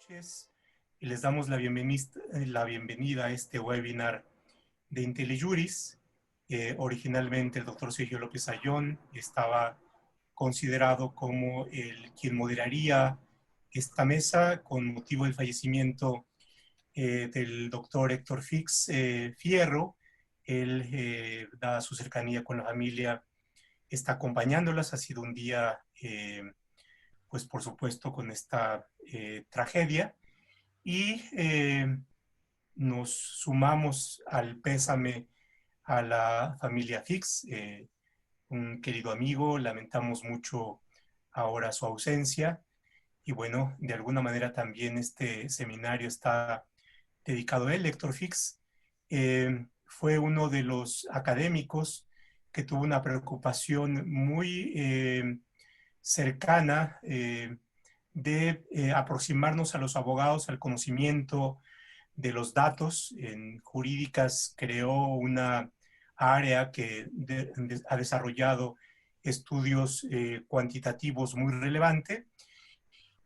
noches y les damos la bienvenida a este webinar de IntelliJuris. Originalmente el doctor Sergio López Ayllón estaba considerado como quien moderaría esta mesa con motivo del fallecimiento del doctor Héctor Fix Fierro. Él, dada su cercanía con la familia, está acompañándolas. Ha sido un día, pues por supuesto, con esta tragedia. Y nos sumamos al pésame a la familia Fix, un querido amigo. Lamentamos mucho ahora su ausencia. Y bueno, de alguna manera también este seminario está dedicado a él. Héctor Fix fue uno de los académicos que tuvo una preocupación muy cercana de aproximarnos a los abogados al conocimiento de los datos. En jurídicas creó una área que ha desarrollado estudios cuantitativos muy relevantes.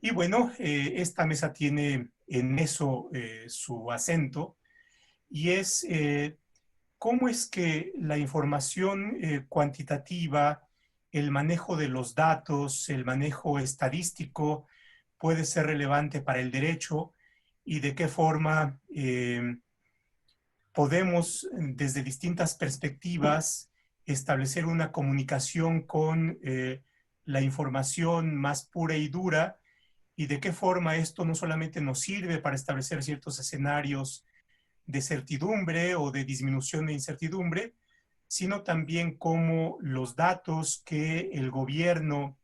Y bueno, esta mesa tiene en eso su acento, y es cómo es que la información cuantitativa, el manejo de los datos, el manejo estadístico puede ser relevante para el derecho, y de qué forma podemos desde distintas perspectivas establecer una comunicación con la información más pura y dura, y de qué forma esto no solamente nos sirve para establecer ciertos escenarios de certidumbre o de disminución de incertidumbre, sino también cómo los datos que el gobierno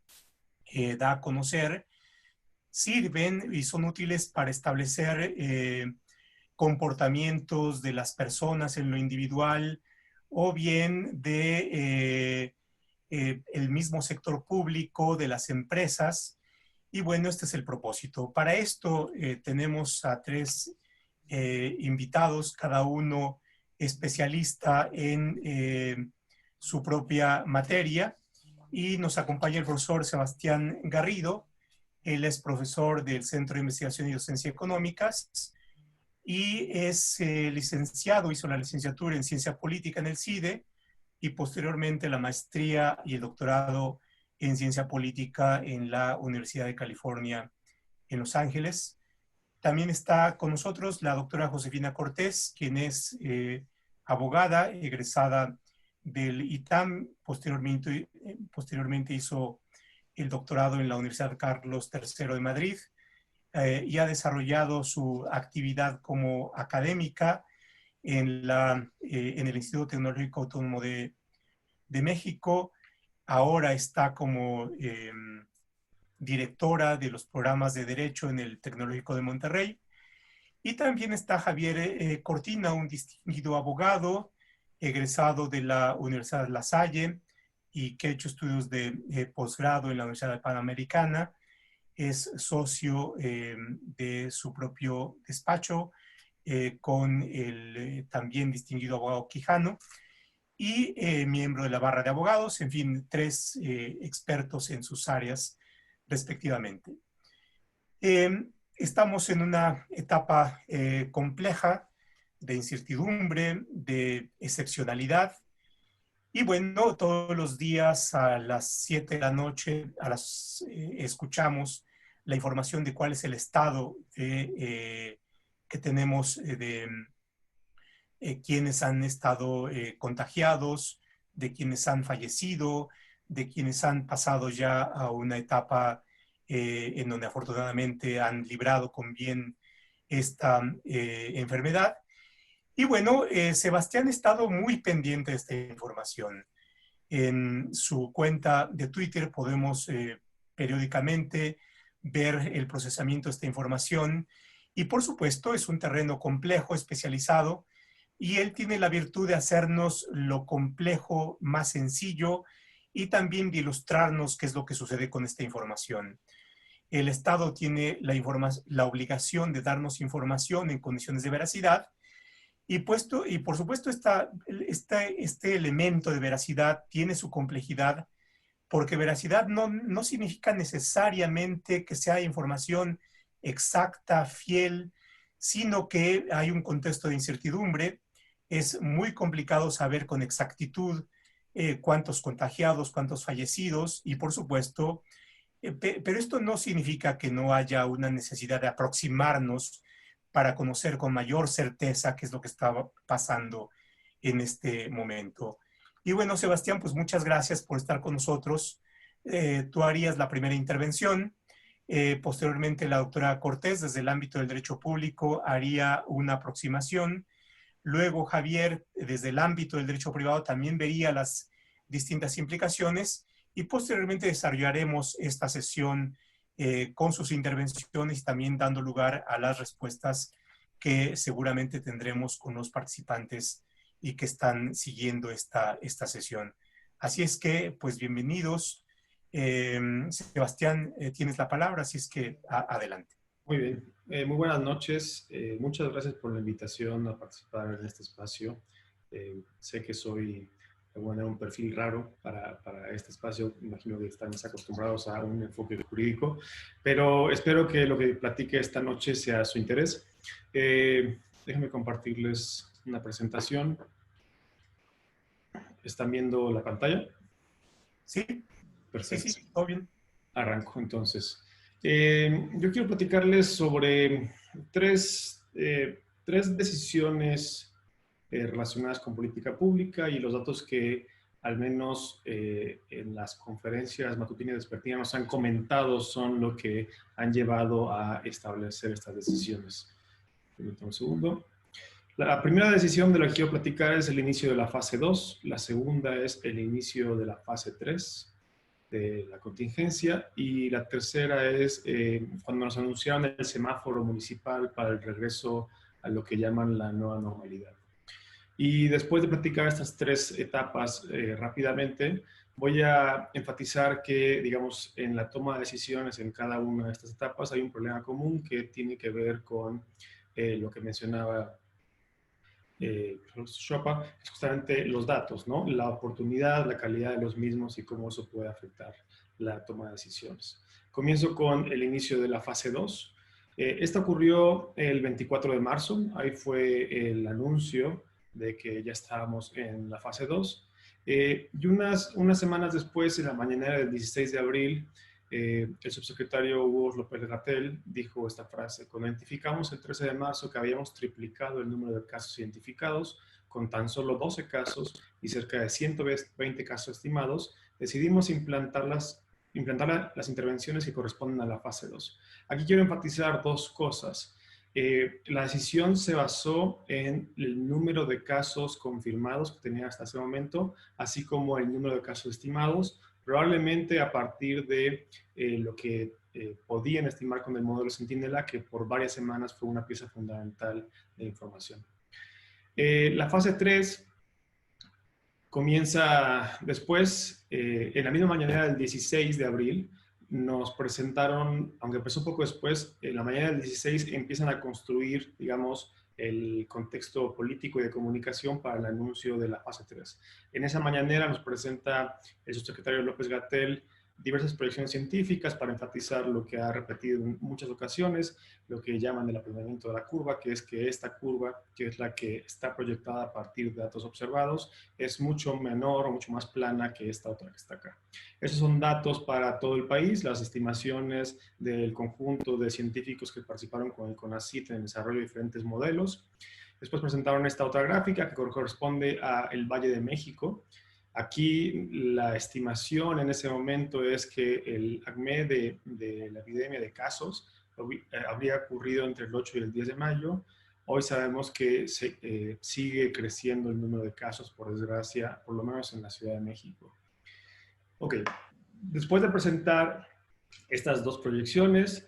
da a conocer sirven y son útiles para establecer comportamientos de las personas en lo individual, o bien de el mismo sector público, de las empresas. Y bueno, este es el propósito. Para esto tenemos a tres invitados, cada uno especialista en su propia materia, y nos acompaña el profesor Sebastián Garrido. Él es profesor del Centro de Investigación y Docencia Económicas y es licenciado, hizo la licenciatura en Ciencia Política en el CIDE y posteriormente la maestría y el doctorado en Ciencia Política en la Universidad de California en Los Ángeles. También está con nosotros la doctora Josefina Cortés, quien es abogada, egresada del ITAM. Posteriormente hizo el doctorado en la Universidad Carlos III de Madrid y ha desarrollado su actividad como académica en el Instituto Tecnológico Autónomo de México. Ahora está como directora de los programas de Derecho en el Tecnológico de Monterrey. Y también está Javier Cortina, un distinguido abogado, egresado de la Universidad La Salle y que ha hecho estudios de posgrado en la Universidad Panamericana. Es socio de su propio despacho con el también distinguido abogado Quijano, y miembro de la barra de abogados. En fin, tres expertos en sus áreas respectivamente. Estamos en una etapa compleja de incertidumbre, de excepcionalidad, y bueno, todos los días a las 7 de la noche escuchamos la información de cuál es el estado que tenemos de quienes han estado contagiados, de quienes han fallecido, de quienes han pasado ya a una etapa en donde afortunadamente han librado con bien esta enfermedad. Y bueno, Sebastián ha estado muy pendiente de esta información. En su cuenta de Twitter podemos periódicamente ver el procesamiento de esta información, y por supuesto es un terreno complejo, especializado, y él tiene la virtud de hacernos lo complejo más sencillo y también de ilustrarnos qué es lo que sucede con esta información. El Estado tiene la obligación de darnos información en condiciones de veracidad, y por supuesto este elemento de veracidad tiene su complejidad, porque veracidad no significa necesariamente que sea información exacta, fiel, sino que hay un contexto de incertidumbre. Es muy complicado saber con exactitud cuántos contagiados, cuántos fallecidos y por supuesto, pero esto no significa que no haya una necesidad de aproximarnos para conocer con mayor certeza qué es lo que está pasando en este momento. Y bueno, Sebastián, pues muchas gracias por estar con nosotros. Tú harías la primera intervención. Posteriormente, la doctora Cortés, desde el ámbito del derecho público, haría una aproximación. Luego, Javier, desde el ámbito del derecho privado, también vería las distintas implicaciones y posteriormente desarrollaremos esta sesión con sus intervenciones y también dando lugar a las respuestas que seguramente tendremos con los participantes y que están siguiendo esta sesión. Así es que, pues bienvenidos. Sebastián, tienes la palabra, así es que adelante. Muy bien, muy buenas noches. Muchas gracias por la invitación a participar en este espacio. Sé que soy de alguna manera un perfil raro para este espacio. Imagino que están más acostumbrados a un enfoque jurídico, pero espero que lo que platique esta noche sea su interés. Déjenme compartirles una presentación. ¿Están viendo la pantalla? Sí, Perfecto. sí, todo bien. Arranco entonces. Yo quiero platicarles sobre tres decisiones relacionadas con política pública y los datos que al menos en las conferencias matutinas vespertinas nos han comentado son lo que han llevado a establecer estas decisiones. Permítanme un segundo. La primera decisión de la que quiero platicar es el inicio de la fase 2, la segunda es el inicio de la fase 3 de la contingencia y la tercera es cuando nos anunciaron el semáforo municipal para el regreso a lo que llaman la nueva normalidad. Y después de platicar estas tres etapas rápidamente, voy a enfatizar que, digamos, en la toma de decisiones en cada una de estas etapas hay un problema común que tiene que ver con lo que mencionaba Chopin, es justamente los datos, ¿no? La oportunidad, la calidad de los mismos y cómo eso puede afectar la toma de decisiones. Comienzo con el inicio de la fase 2. Esta ocurrió el 24 de marzo, ahí fue el anuncio de que ya estábamos en la fase 2. Y unas semanas después, en la mañanera del 16 de abril, el subsecretario Hugo López-Gatell dijo esta frase: cuando identificamos el 13 de marzo que habíamos triplicado el número de casos identificados, con tan solo 12 casos y cerca de 120 casos estimados, decidimos implantar las intervenciones que corresponden a la fase 2. Aquí quiero enfatizar dos cosas. La decisión se basó en el número de casos confirmados que tenía hasta ese momento, así como el número de casos estimados, probablemente a partir de lo que podían estimar con el modelo Centinela, que por varias semanas fue una pieza fundamental de información. La fase 3 comienza después, en la misma mañana del 16 de abril, nos presentaron, aunque empezó un poco después, en la mañana del 16 empiezan a construir, digamos, el contexto político y de comunicación para el anuncio de la fase 3. En esa mañanera nos presenta el subsecretario López-Gatell diversas proyecciones científicas para enfatizar lo que ha repetido en muchas ocasiones, lo que llaman el aplanamiento de la curva, que es que esta curva, que es la que está proyectada a partir de datos observados, es mucho menor o mucho más plana que esta otra que está acá. Esos son datos para todo el país, las estimaciones del conjunto de científicos que participaron con el CONACYT en el desarrollo de diferentes modelos. Después presentaron esta otra gráfica que corresponde al Valle de México. Aquí la estimación en ese momento es que el acme de la epidemia de casos habría ocurrido entre el 8 y el 10 de mayo. Hoy sabemos que sigue creciendo el número de casos, por desgracia, por lo menos en la Ciudad de México. Ok, después de presentar estas dos proyecciones,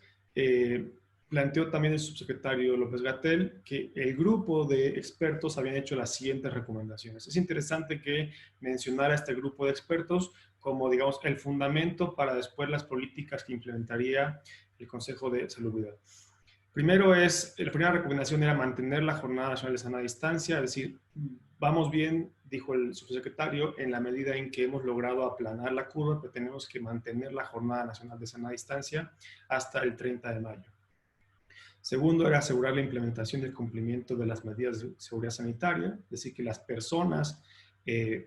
planteó también el subsecretario López-Gatell que el grupo de expertos habían hecho las siguientes recomendaciones. Es interesante que mencionara este grupo de expertos como, digamos, el fundamento para después las políticas que implementaría el Consejo de Salubridad. Primero la primera recomendación era mantener la Jornada Nacional de Sana Distancia, es decir, vamos bien, dijo el subsecretario, en la medida en que hemos logrado aplanar la curva, pero tenemos que mantener la Jornada Nacional de Sana Distancia hasta el 30 de mayo. Segundo, era asegurar la implementación y el cumplimiento de las medidas de seguridad sanitaria, es decir, que las personas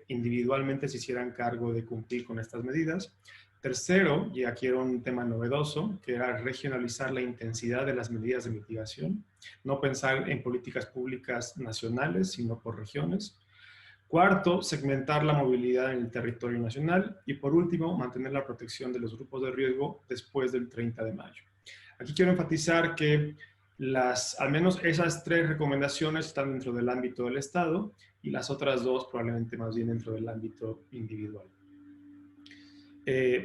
individualmente se hicieran cargo de cumplir con estas medidas. Tercero, y aquí era un tema novedoso, que era regionalizar la intensidad de las medidas de mitigación, no pensar en políticas públicas nacionales, sino por regiones. Cuarto, segmentar la movilidad en el territorio nacional. Y por último, mantener la protección de los grupos de riesgo después del 30 de mayo. Aquí quiero enfatizar que al menos esas 3 recomendaciones están dentro del ámbito del Estado y las otras 2 probablemente más bien dentro del ámbito individual.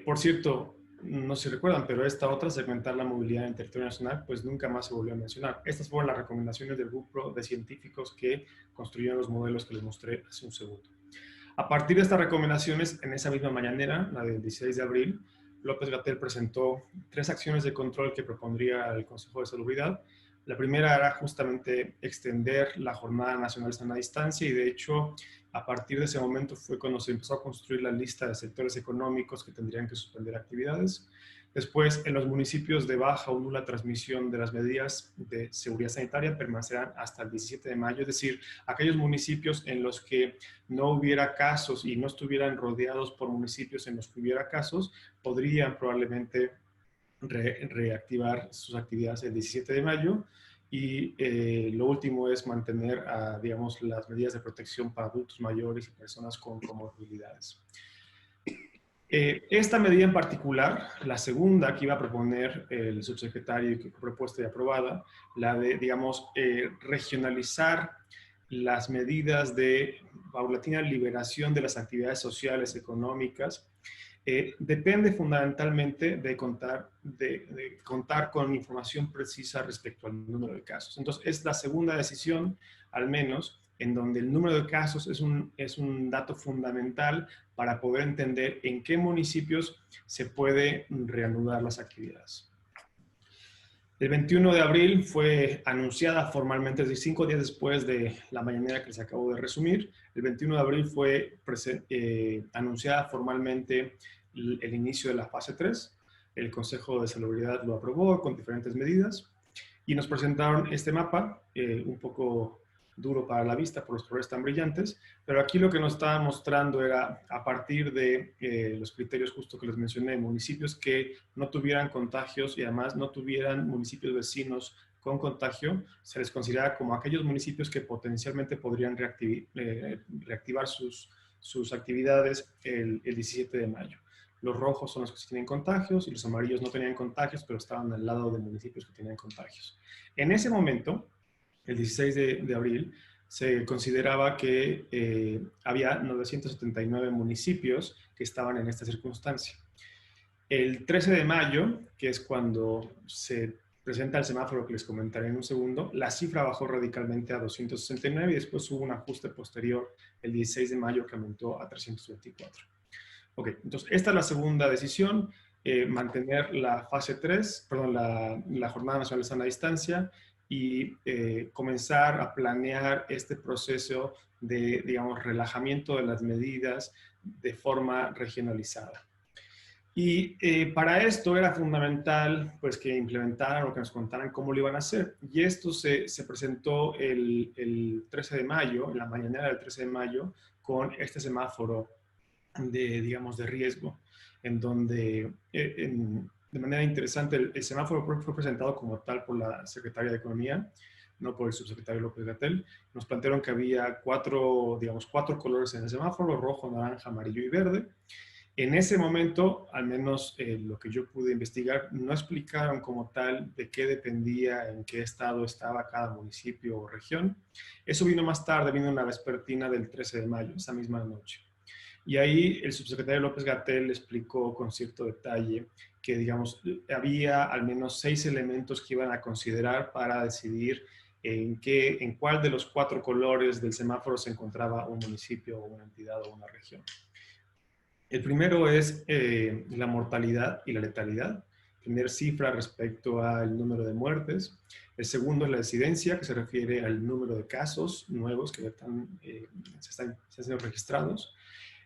Por cierto, no sé si recuerdan, pero esta otra, segmentar la movilidad en el territorio nacional, pues nunca más se volvió a mencionar. Estas fueron las recomendaciones del grupo de científicos que construyeron los modelos que les mostré hace un segundo. A partir de estas recomendaciones, en esa misma mañanera, la del 16 de abril, López-Gatell presentó 3 acciones de control que propondría el Consejo de Salubridad. La primera era justamente extender la Jornada Nacional Sana Distancia y de hecho a partir de ese momento fue cuando se empezó a construir la lista de sectores económicos que tendrían que suspender actividades. Después, en los municipios de baja o nula transmisión de las medidas de seguridad sanitaria permanecerán hasta el 17 de mayo, es decir, aquellos municipios en los que no hubiera casos y no estuvieran rodeados por municipios en los que hubiera casos, podrían probablemente reactivar sus actividades el 17 de mayo. Y lo último es mantener, digamos, las medidas de protección para adultos mayores y personas con comorbilidades. Esta medida en particular, la segunda que iba a proponer el subsecretario y que fue propuesta y aprobada, la de, digamos, regionalizar las medidas de paulatina liberación de las actividades sociales, económicas, depende fundamentalmente de contar con información precisa respecto al número de casos. Entonces, es la segunda decisión, al menos, en donde el número de casos es un dato fundamental para poder entender en qué municipios se puede reanudar las actividades. El 21 de abril fue anunciada formalmente, es decir, 5 días después de la mañanera que les acabo de resumir. El 21 de abril fue anunciada formalmente el inicio de la fase 3. El Consejo de Salubridad lo aprobó con diferentes medidas y nos presentaron este mapa, un poco duro para la vista por los colores tan brillantes, pero aquí lo que nos estaba mostrando era, a partir de los criterios justo que les mencioné, municipios que no tuvieran contagios y además no tuvieran municipios vecinos con contagio, se les considera como aquellos municipios que potencialmente podrían reactivar sus actividades el 17 de mayo. Los rojos son los que sí tienen contagios y los amarillos no tenían contagios, pero estaban al lado de municipios que tenían contagios. En ese momento, el 16 de abril, se consideraba que había 979 municipios que estaban en esta circunstancia. El 13 de mayo, que es cuando se presenta el semáforo que les comentaré en un segundo, la cifra bajó radicalmente a 269 y después hubo un ajuste posterior el 16 de mayo que aumentó a 324. Ok, entonces esta es la segunda decisión, mantener la fase 3, perdón, la Jornada Nacional de Sana Distancia y comenzar a planear este proceso de, digamos, relajamiento de las medidas de forma regionalizada. Y para esto era fundamental pues, que implementaran o que nos contaran cómo lo iban a hacer. Y esto se presentó el 13 de mayo, en la mañanera del 13 de mayo, con este semáforo digamos, de riesgo, en donde de manera interesante el semáforo fue presentado como tal por la Secretaria de Economía, no por el subsecretario López-Gatell. Nos plantearon que había cuatro colores en el semáforo: rojo, naranja, amarillo y verde. En ese momento, al menos lo que yo pude investigar, no explicaron como tal de qué dependía, en qué estado estaba cada municipio o región. Eso vino más tarde, vino en la vespertina del 13 de mayo, esa misma noche. Y ahí el subsecretario López-Gatell explicó con cierto detalle que, digamos, había al menos 6 elementos que iban a considerar para decidir en cuál de los 4 colores del semáforo se encontraba un municipio o una entidad o una región. El primero es la mortalidad y la letalidad, tener cifra respecto al número de muertes. El segundo es la incidencia, que se refiere al número de casos nuevos que se están siendo registrados.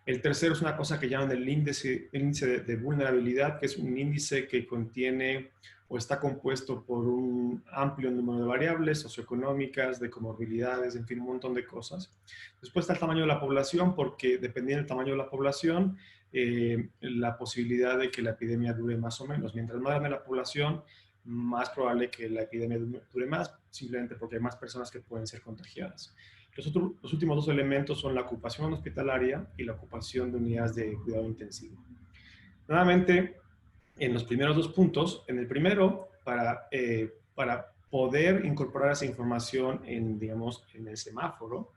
El tercero es una cosa que llaman el índice de vulnerabilidad, que es un índice que contiene o está compuesto por un un amplio número de variables socioeconómicas, de comorbilidades, en fin, un montón de cosas. Después está el tamaño de la población, porque dependiendo del tamaño de la población, la posibilidad de que la epidemia dure más o menos. Mientras más grande la población, más probable que la epidemia dure más, simplemente porque hay más personas que pueden ser contagiadas. Los últimos dos elementos son la ocupación hospitalaria y la ocupación de unidades de cuidado intensivo. Nuevamente, en los primeros dos puntos, en el primero, para poder incorporar esa información en, digamos, en el semáforo,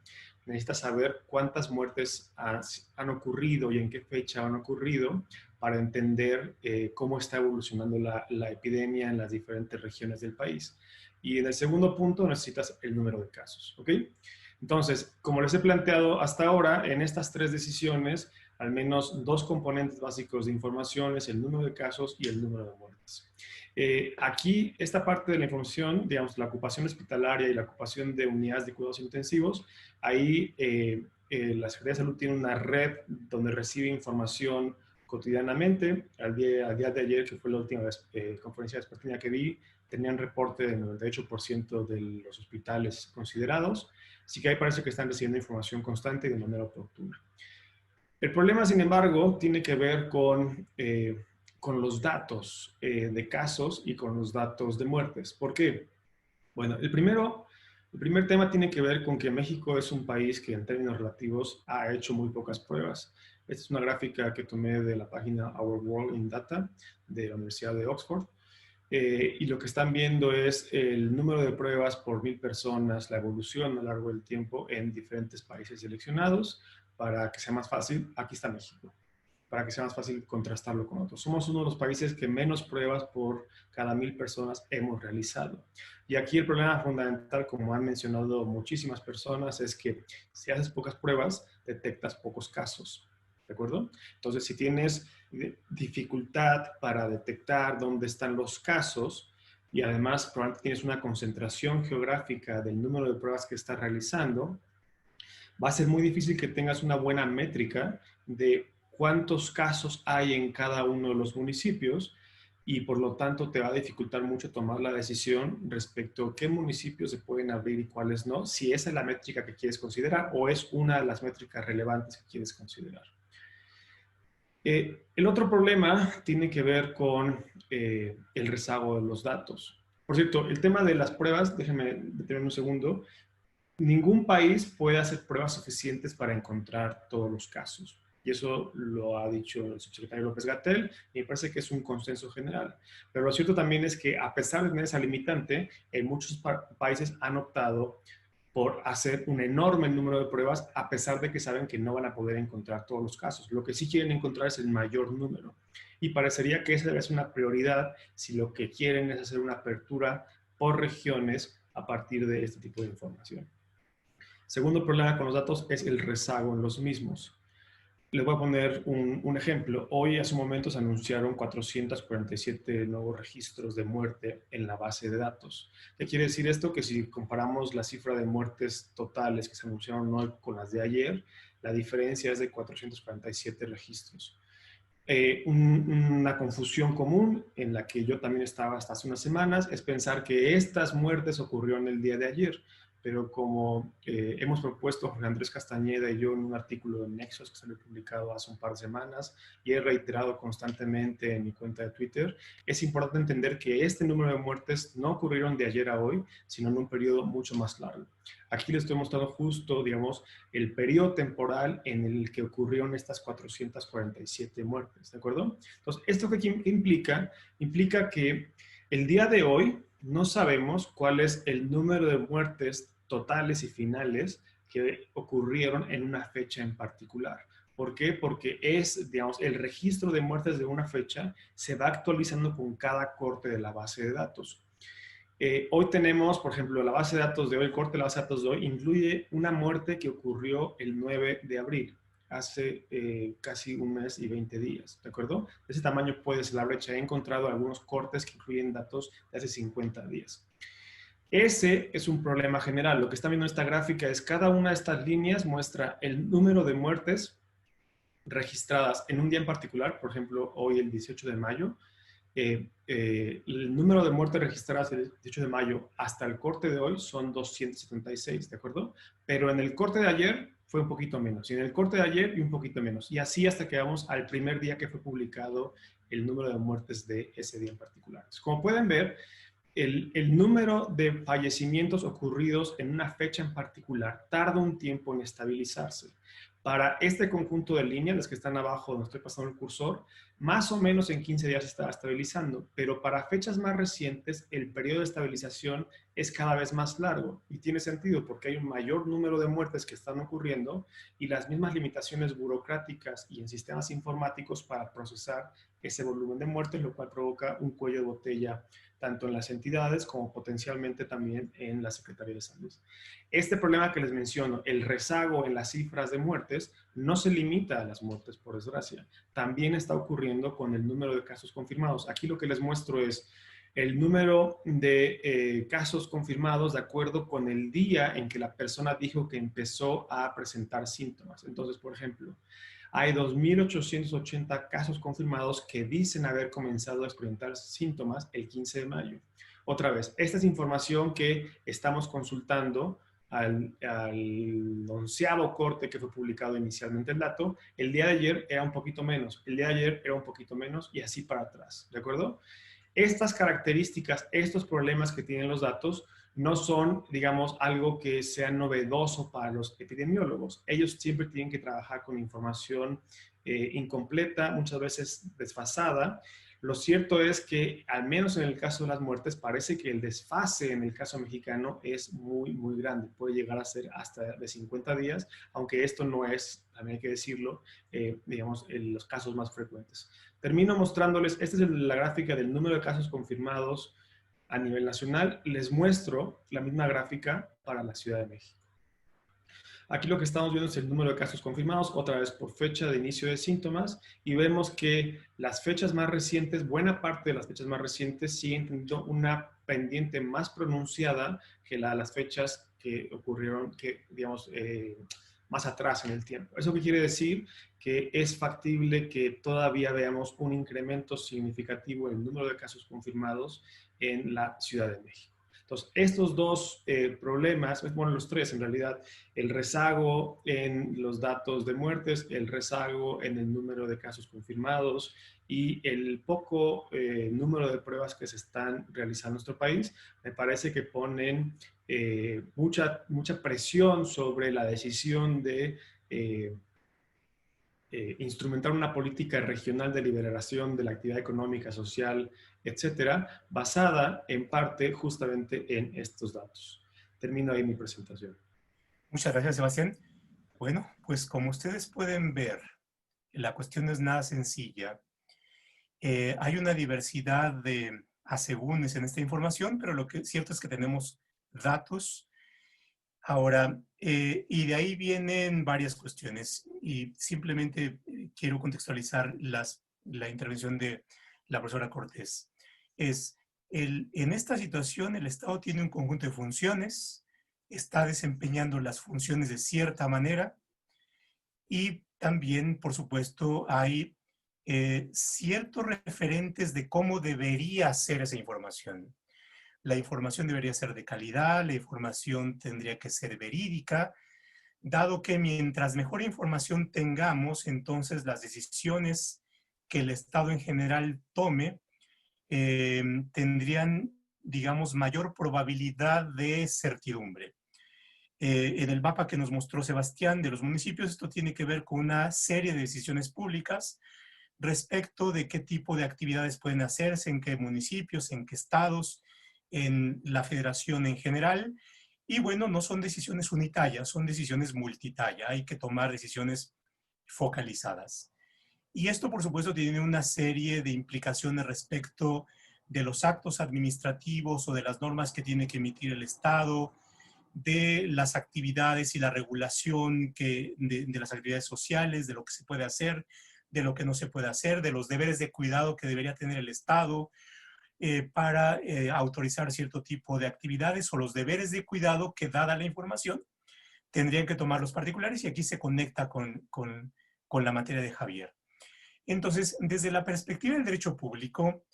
necesitas saber cuántas muertes han ocurrido y en qué fecha han ocurrido para entender cómo está evolucionando la epidemia en las diferentes regiones del país. Y en el segundo punto necesitas el número de casos, ¿ok? Entonces, como les he planteado hasta ahora, en estas tres decisiones, al menos dos componentes básicos de información es el número de casos y el número de muertes. Aquí, esta parte de la información, digamos, la ocupación hospitalaria y la ocupación de unidades de cuidados intensivos, ahí la Secretaría de Salud tiene una red donde recibe información cotidianamente. Al día de ayer, que fue la última conferencia vespertina que vi, tenían reporte del 98% de los hospitales considerados. Así que ahí parece que están recibiendo información constante y de manera oportuna. El problema, sin embargo, tiene que ver con los datos de casos y con los datos de muertes. ¿Por qué? Bueno, el primer tema tiene que ver con que México es un país que en términos relativos ha hecho muy pocas pruebas. Esta es una gráfica que tomé de la página Our World in Data de la Universidad de Oxford. Y lo que están viendo es el número de pruebas por 1000 personas, la evolución a lo largo del tiempo en diferentes países seleccionados para que sea más fácil. Aquí está México, para que sea más fácil contrastarlo con otros. Somos uno de los países que menos pruebas por cada 1000 personas hemos realizado. Y aquí el problema fundamental, como han mencionado muchísimas personas, es que si haces pocas pruebas, detectas pocos casos. ¿De acuerdo? Entonces, si tienes dificultad para detectar dónde están los casos y además probablemente tienes una concentración geográfica del número de pruebas que estás realizando, va a ser muy difícil que tengas una buena métrica de cuántos casos hay en cada uno de los municipios y por lo tanto te va a dificultar mucho tomar la decisión respecto a qué municipios se pueden abrir y cuáles no, si esa es la métrica que quieres considerar o es una de las métricas relevantes que quieres considerar. El otro problema tiene que ver con el rezago de los datos. Por cierto, el tema de las pruebas, déjenme detenerme un segundo. Ningún país puede hacer pruebas suficientes para encontrar todos los casos. Y eso lo ha dicho el subsecretario López-Gatell y me parece que es un consenso general. Pero lo cierto también es que a pesar de tener esa limitante, muchos países han optado por hacer un enorme número de pruebas a pesar de que saben que no van a poder encontrar todos los casos. Lo que sí quieren encontrar es el mayor número. Y parecería que esa debe ser una prioridad si lo que quieren es hacer una apertura por regiones a partir de este tipo de información. Segundo problema con los datos es el rezago en los mismos. Les voy a poner un ejemplo. Hoy, hace un momento, se anunciaron 447 nuevos registros de muerte en la base de datos. ¿Qué quiere decir esto? Que si comparamos la cifra de muertes totales que se anunciaron hoy con las de ayer, la diferencia es de 447 registros. Una confusión común en la que yo también estaba hasta hace unas semanas es pensar que estas muertes ocurrieron el día de ayer. Pero como hemos propuesto Jorge Andrés Castañeda y yo en un artículo de Nexos que salió publicado hace un par de semanas y he reiterado constantemente en mi cuenta de Twitter, es importante entender que este número de muertes no ocurrieron de ayer a hoy, sino en un periodo mucho más largo. Aquí les estoy mostrando justo, digamos, el periodo temporal en el que ocurrieron estas 447 muertes, ¿de acuerdo? Entonces, ¿esto qué implica? Implica que el día de hoy no sabemos cuál es el número de muertes totales y finales que ocurrieron en una fecha en particular. ¿Por qué? Porque es, digamos, el registro de muertes de una fecha se va actualizando con cada corte de la base de datos. Hoy tenemos, por ejemplo, la base de datos de hoy, el corte de la base de datos de hoy, incluye una muerte que ocurrió el 9 de abril, hace casi un mes y 20 días, ¿de acuerdo? De ese tamaño puede ser la brecha. He encontrado algunos cortes que incluyen datos de hace 50 días. Ese es un problema general. Lo que están viendo en esta gráfica es cada una de estas líneas muestra el número de muertes registradas en un día en particular, por ejemplo, hoy el 18 de mayo, el número de muertes registradas el 18 de mayo hasta el corte de hoy son 276, ¿de acuerdo? Pero en el corte de ayer fue un poquito menos, y en el corte de ayer y un poquito menos, y así hasta que vamos al primer día que fue publicado el número de muertes de ese día en particular. Entonces, como pueden ver, el número de fallecimientos ocurridos en una fecha en particular tarda un tiempo en estabilizarse. Para este conjunto de líneas, las que están abajo donde estoy pasando el cursor, más o menos en 15 días se está estabilizando, pero para fechas más recientes el periodo de estabilización es cada vez más largo y tiene sentido porque hay un mayor número de muertes que están ocurriendo y las mismas limitaciones burocráticas y en sistemas informáticos para procesar ese volumen de muertes, lo cual provoca un cuello de botella tanto en las entidades como potencialmente también en la Secretaría de Salud. Este problema que les menciono, el rezago en las cifras de muertes, no se limita a las muertes, por desgracia. También está ocurriendo con el número de casos confirmados. Aquí lo que les muestro es el número de casos confirmados de acuerdo con el día en que la persona dijo que empezó a presentar síntomas. Entonces, por ejemplo, hay 2.880 casos confirmados que dicen haber comenzado a experimentar síntomas el 15 de mayo. Otra vez, esta es información que estamos consultando al 11º corte que fue publicado inicialmente el dato. El día de ayer era un poquito menos, el día de ayer era un poquito menos y así para atrás, ¿de acuerdo? Estas características, estos problemas que tienen los datos, no son, digamos, algo que sea novedoso para los epidemiólogos. Ellos siempre tienen que trabajar con información incompleta, muchas veces desfasada. Lo cierto es que, al menos en el caso de las muertes, parece que el desfase en el caso mexicano es muy, muy grande. Puede llegar a ser hasta de 50 días, aunque esto no es, también hay que decirlo, digamos, los casos más frecuentes. Termino mostrándoles, esta es la gráfica del número de casos confirmados a nivel nacional. Les muestro la misma gráfica para la Ciudad de México. Aquí lo que estamos viendo es el número de casos confirmados, otra vez por fecha de inicio de síntomas, y vemos que las fechas más recientes, buena parte de las fechas más recientes siguen teniendo una pendiente más pronunciada que las fechas que ocurrieron, que digamos, más atrás en el tiempo. ¿Eso qué quiere decir? Que es factible que todavía veamos un incremento significativo en el número de casos confirmados en la Ciudad de México. Entonces, estos dos problemas, bueno, los tres en realidad, el rezago en los datos de muertes, el rezago en el número de casos confirmados y el poco número de pruebas que se están realizando en nuestro país, me parece que ponen mucha presión sobre la decisión de instrumentar una política regional de liberación de la actividad económica, social, etcétera, basada en parte justamente en estos datos. Termino ahí mi presentación. Muchas gracias, Sebastián. Bueno, pues como ustedes pueden ver, la cuestión es nada sencilla. Hay una diversidad de asegúnes en esta información, pero lo que es cierto es que tenemos datos. Ahora, y de ahí vienen varias cuestiones y simplemente quiero contextualizar la intervención de la profesora Cortés. En esta situación el Estado tiene un conjunto de funciones, está desempeñando las funciones de cierta manera y también, por supuesto, hay ciertos referentes de cómo debería ser esa información. La información debería ser de calidad, la información tendría que ser verídica, dado que mientras mejor información tengamos, entonces las decisiones que el Estado en general tome tendrían, digamos, mayor probabilidad de certidumbre. En el mapa que nos mostró Sebastián de los municipios, esto tiene que ver con una serie de decisiones públicas respecto de qué tipo de actividades pueden hacerse, en qué municipios, en qué estados, en la federación en general. Y bueno, no son decisiones unitarias, son decisiones multitalla. Hay que tomar decisiones focalizadas. Y esto, por supuesto, tiene una serie de implicaciones respecto de los actos administrativos o de las normas que tiene que emitir el Estado, de las actividades y la regulación de las actividades sociales, de lo que se puede hacer, de lo que no se puede hacer, de los deberes de cuidado que debería tener el Estado para autorizar cierto tipo de actividades o los deberes de cuidado que, dada la información, tendrían que tomar los particulares, y aquí se conecta con la materia de Javier. Entonces, desde la perspectiva del derecho público,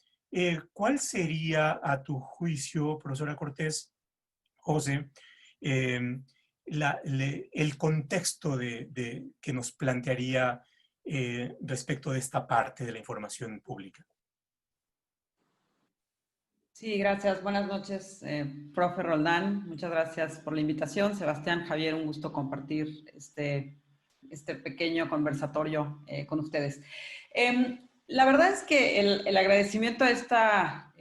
¿Cuál sería, a tu juicio, profesora Cortés, José, el contexto que nos plantearía respecto de esta parte de la información pública? Sí, gracias. Buenas noches, profe Roldán. Muchas gracias por la invitación. Sebastián, Javier, un gusto compartir este pequeño conversatorio con ustedes. La verdad es que el agradecimiento a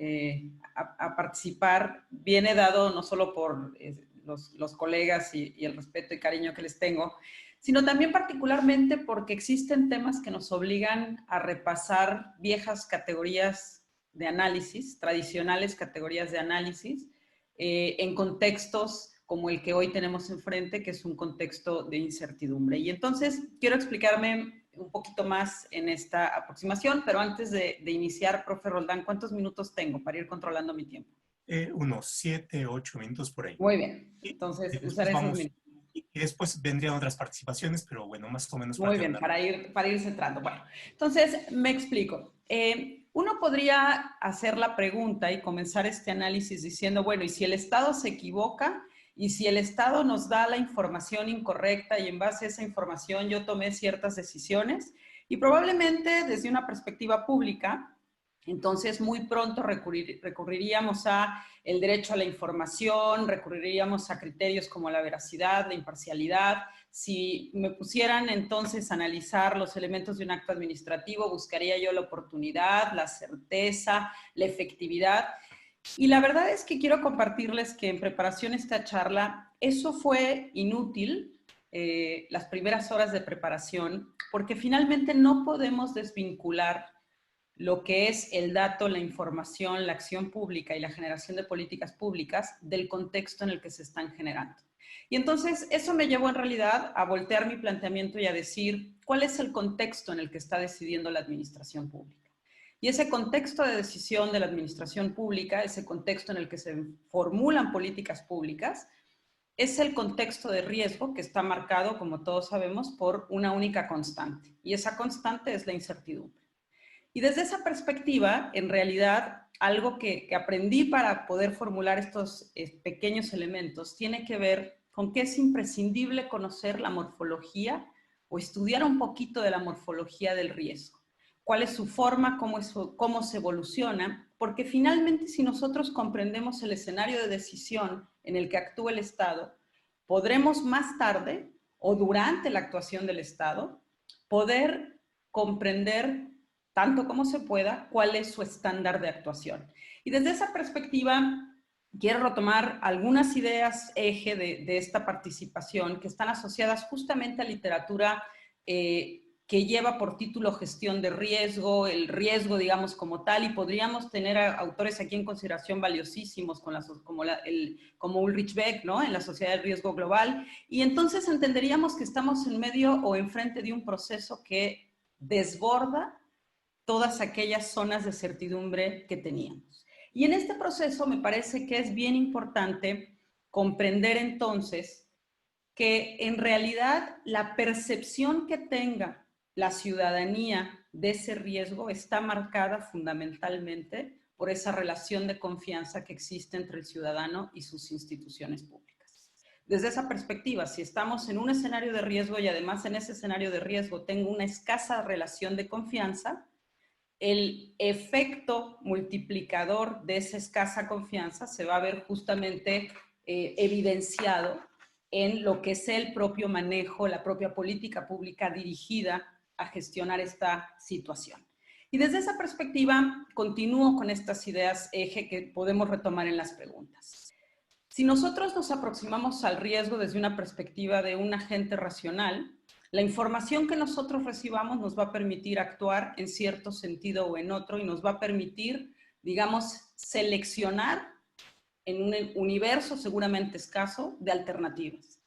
participar viene dado no solo por los colegas y el respeto y cariño que les tengo, sino también particularmente porque existen temas que nos obligan a repasar viejas categorías de análisis, tradicionales categorías de análisis, en contextos como el que hoy tenemos enfrente, que es un contexto de incertidumbre. Y entonces quiero explicarme un poquito más en esta aproximación, pero antes de iniciar, profe Roldán, ¿cuántos minutos tengo para ir controlando mi tiempo? Unos 7, 8 minutos por ahí. Muy bien, entonces usaré esos minutos. Y después vendrían otras participaciones, pero bueno, más o menos Muy bien, para ir centrando. Bueno, entonces me explico. Uno podría hacer la pregunta y comenzar este análisis diciendo, bueno, ¿y si el Estado se equivoca? ¿Y si el Estado nos da la información incorrecta y en base a esa información yo tomé ciertas decisiones? Y probablemente desde una perspectiva pública, entonces muy pronto recurriríamos a el derecho a la información, recurriríamos a criterios como la veracidad, la imparcialidad. Si me pusieran entonces a analizar los elementos de un acto administrativo, buscaría yo la oportunidad, la certeza, la efectividad. Y la verdad es que quiero compartirles que en preparación a esta charla, eso fue inútil, las primeras horas de preparación, porque finalmente no podemos desvincular lo que es el dato, la información, la acción pública y la generación de políticas públicas del contexto en el que se están generando. Y entonces eso me llevó en realidad a voltear mi planteamiento y a decir cuál es el contexto en el que está decidiendo la administración pública. Y ese contexto de decisión de la administración pública, ese contexto en el que se formulan políticas públicas, es el contexto de riesgo que está marcado, como todos sabemos, por una única constante. Y esa constante es la incertidumbre. Y desde esa perspectiva, en realidad, algo que aprendí para poder formular estos pequeños elementos tiene que ver con que es imprescindible conocer la morfología o estudiar un poquito de la morfología del riesgo. Cuál es su forma, cómo se evoluciona, porque finalmente si nosotros comprendemos el escenario de decisión en el que actúa el Estado, podremos más tarde o durante la actuación del Estado poder comprender tanto como se pueda, cuál es su estándar de actuación. Y desde esa perspectiva, quiero retomar algunas ideas eje de esta participación que están asociadas justamente a literatura que lleva por título gestión de riesgo, el riesgo, digamos, como tal, y podríamos tener autores aquí en consideración valiosísimos como Ulrich Beck, ¿no? En la sociedad del riesgo global, y entonces entenderíamos que estamos en medio o enfrente de un proceso que desborda todas aquellas zonas de certidumbre que teníamos. Y en este proceso me parece que es bien importante comprender entonces que en realidad la percepción que tenga la ciudadanía de ese riesgo está marcada fundamentalmente por esa relación de confianza que existe entre el ciudadano y sus instituciones públicas. Desde esa perspectiva, si estamos en un escenario de riesgo y además en ese escenario de riesgo tengo una escasa relación de confianza, el efecto multiplicador de esa escasa confianza se va a ver justamente evidenciado en lo que es el propio manejo, la propia política pública dirigida a gestionar esta situación. Y desde esa perspectiva, continúo con estas ideas eje que podemos retomar en las preguntas. Si nosotros nos aproximamos al riesgo desde una perspectiva de un agente racional, la información que nosotros recibamos nos va a permitir actuar en cierto sentido o en otro y nos va a permitir, digamos, seleccionar en un universo seguramente escaso de alternativas.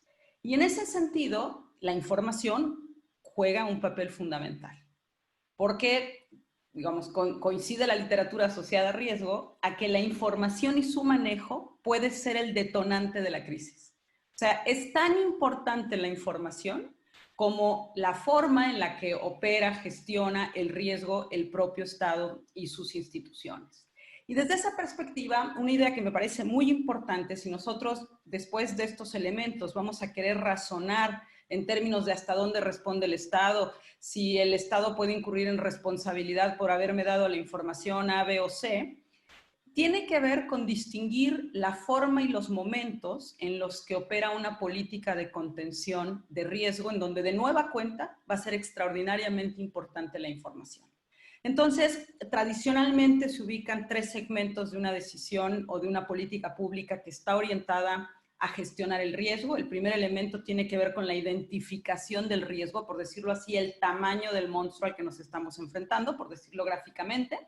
Y en ese sentido, la información juega un papel fundamental. Porque, digamos, coincide la literatura asociada a riesgo a que la información y su manejo puede ser el detonante de la crisis. O sea, es tan importante la información como la forma en la que opera, gestiona el riesgo el propio Estado y sus instituciones. Y desde esa perspectiva, una idea que me parece muy importante, si nosotros después de estos elementos vamos a querer razonar en términos de hasta dónde responde el Estado, si el Estado puede incurrir en responsabilidad por haberme dado la información A, B o C, tiene que ver con distinguir la forma y los momentos en los que opera una política de contención de riesgo, en donde de nueva cuenta va a ser extraordinariamente importante la información. Entonces, tradicionalmente se ubican 3 segmentos de una decisión o de una política pública que está orientada a gestionar el riesgo. El primer elemento tiene que ver con la identificación del riesgo, por decirlo así, el tamaño del monstruo al que nos estamos enfrentando, por decirlo gráficamente.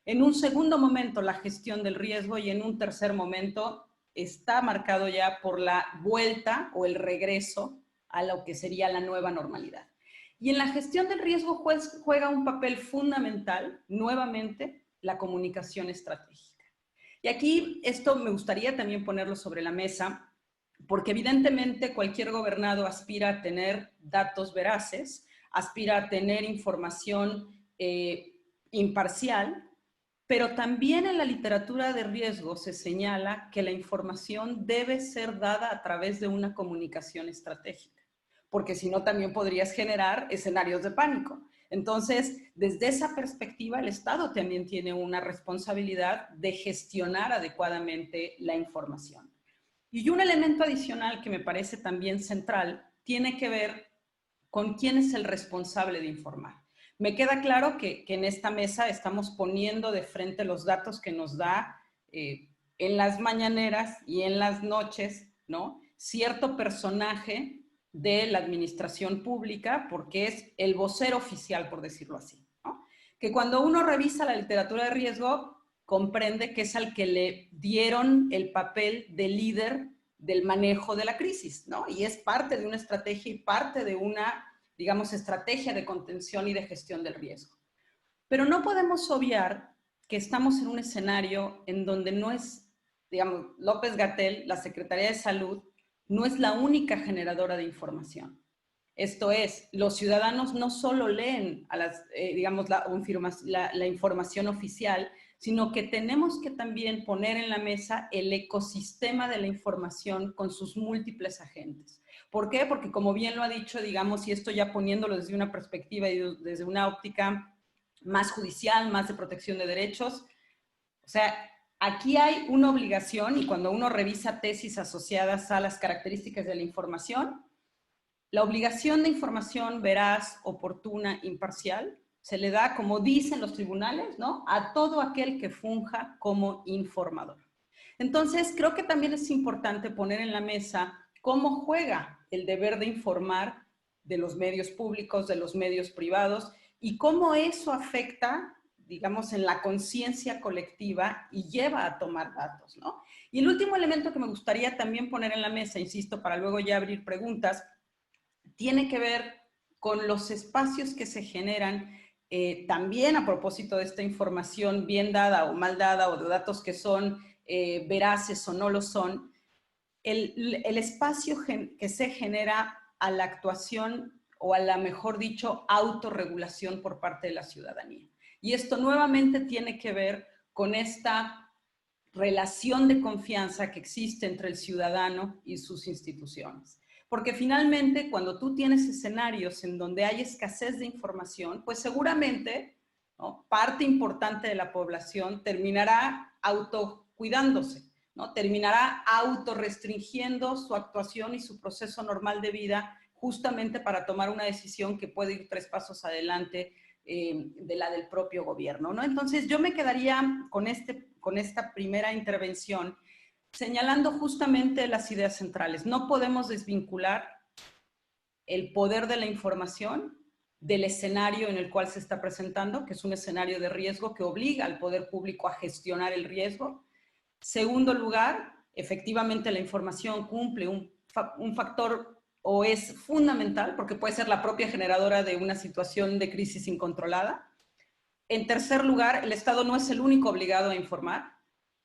En un segundo momento, la gestión del riesgo, y en un tercer momento está marcado ya por la vuelta o el regreso a lo que sería la nueva normalidad. Y en la gestión del riesgo juega un papel fundamental, nuevamente, la comunicación estratégica. Y aquí esto me gustaría también ponerlo sobre la mesa, porque evidentemente cualquier gobernado aspira a tener datos veraces, aspira a tener información imparcial, pero también en la literatura de riesgo se señala que la información debe ser dada a través de una comunicación estratégica, porque si no también podrías generar escenarios de pánico. Entonces, desde esa perspectiva, el Estado también tiene una responsabilidad de gestionar adecuadamente la información. Y un elemento adicional que me parece también central tiene que ver con quién es el responsable de informar. Me queda claro que en esta mesa estamos poniendo de frente los datos que nos da en las mañaneras y en las noches, ¿no? Cierto personaje de la administración pública, porque es el vocero oficial, por decirlo así, ¿no? Que cuando uno revisa la literatura de riesgo, comprende que es al que le dieron el papel de líder del manejo de la crisis, ¿no? Y es parte de una estrategia y parte de una, digamos, estrategia de contención y de gestión del riesgo. Pero no podemos obviar que estamos en un escenario en donde no es, digamos, López-Gatell, la Secretaría de Salud, no es la única generadora de información. Esto es, los ciudadanos no solo leen a las, digamos, la información oficial, sino que tenemos que también poner en la mesa el ecosistema de la información con sus múltiples agentes. ¿Por qué? Porque como bien lo ha dicho, digamos, y esto ya poniéndolo desde una perspectiva y desde una óptica más judicial, más de protección de derechos, o sea, aquí hay una obligación, y cuando uno revisa tesis asociadas a las características de la información, la obligación de información veraz, oportuna, imparcial, se le da, como dicen los tribunales, ¿no?, a todo aquel que funja como informador. Entonces, creo que también es importante poner en la mesa cómo juega el deber de informar de los medios públicos, de los medios privados, y cómo eso afecta, digamos, en la conciencia colectiva y lleva a tomar datos, ¿no? Y el último elemento que me gustaría también poner en la mesa, insisto, para luego ya abrir preguntas, tiene que ver con los espacios que se generan también a propósito de esta información bien dada o mal dada, o de datos que son veraces o no lo son, el espacio que se genera a la actuación o a la, mejor dicho, autorregulación por parte de la ciudadanía. Y esto nuevamente tiene que ver con esta relación de confianza que existe entre el ciudadano y sus instituciones. Porque finalmente, cuando tú tienes escenarios en donde hay escasez de información, pues seguramente, ¿no?, parte importante de la población terminará autocuidándose, ¿no?, terminará autorrestringiendo su actuación y su proceso normal de vida, justamente para tomar una decisión que puede ir 3 pasos adelante de la del propio gobierno, ¿no? Entonces, yo me quedaría con esta primera intervención señalando justamente las ideas centrales. No podemos desvincular el poder de la información del escenario en el cual se está presentando, que es un escenario de riesgo que obliga al poder público a gestionar el riesgo. Segundo lugar, efectivamente la información cumple un factor o es fundamental, porque puede ser la propia generadora de una situación de crisis incontrolada. En tercer lugar, el Estado no es el único obligado a informar,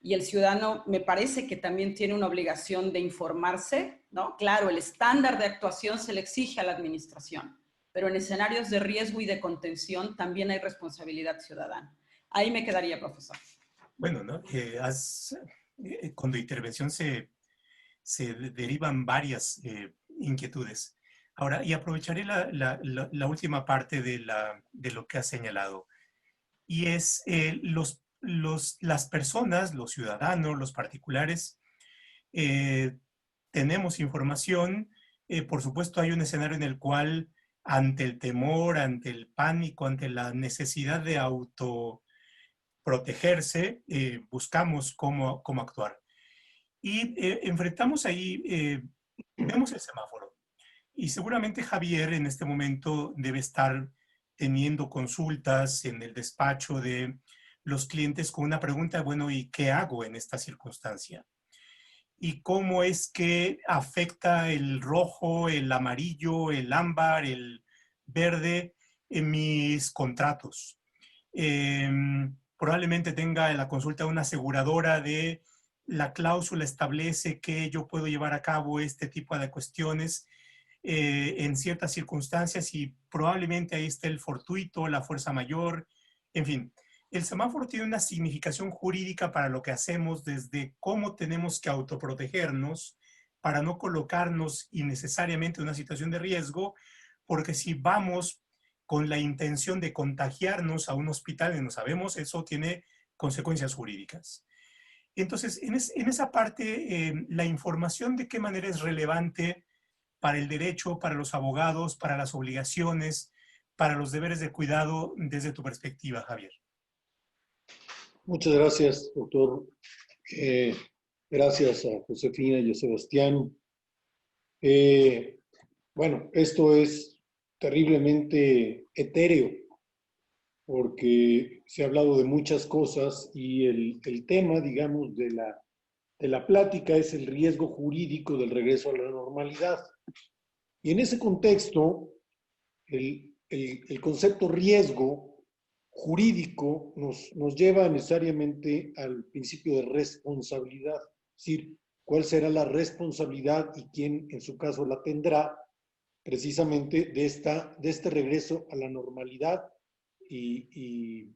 y el ciudadano me parece que también tiene una obligación de informarse, ¿no? Claro, el estándar de actuación se le exige a la administración, pero en escenarios de riesgo y de contención también hay responsabilidad ciudadana. Ahí me quedaría, profesor. Bueno, ¿no? Con tu intervención se derivan varias inquietudes. Ahora, y aprovecharé la última parte de lo que has señalado, y es las personas, los ciudadanos, los particulares, eh, tenemos información. Por supuesto, hay un escenario en el cual, ante el temor, ante el pánico, ante la necesidad de autoprotegerse, buscamos cómo actuar. Y enfrentamos ahí, vemos el semáforo. Y seguramente Javier en este momento debe estar teniendo consultas en el despacho de los clientes con una pregunta, bueno, ¿y qué hago en esta circunstancia? ¿Y cómo es que afecta el rojo, el amarillo, el ámbar, el verde en mis contratos? Probablemente tenga en la consulta una aseguradora de la cláusula establece que yo puedo llevar a cabo este tipo de cuestiones en ciertas circunstancias y probablemente ahí esté el fortuito, la fuerza mayor, en fin. El semáforo tiene una significación jurídica para lo que hacemos, desde cómo tenemos que autoprotegernos para no colocarnos innecesariamente en una situación de riesgo, porque si vamos con la intención de contagiarnos a un hospital y no sabemos, eso tiene consecuencias jurídicas. Entonces, en esa parte, la información de qué manera es relevante para el derecho, para los abogados, para las obligaciones, para los deberes de cuidado desde tu perspectiva, Javier. Muchas gracias, doctor. Gracias a Josefina y a Sebastián. Bueno, esto es terriblemente etéreo porque se ha hablado de muchas cosas y el tema, digamos, de la plática es el riesgo jurídico del regreso a la normalidad. Y en ese contexto, el concepto riesgo jurídico nos lleva necesariamente al principio de responsabilidad, es decir, cuál será la responsabilidad y quién en su caso la tendrá precisamente de este regreso a la normalidad y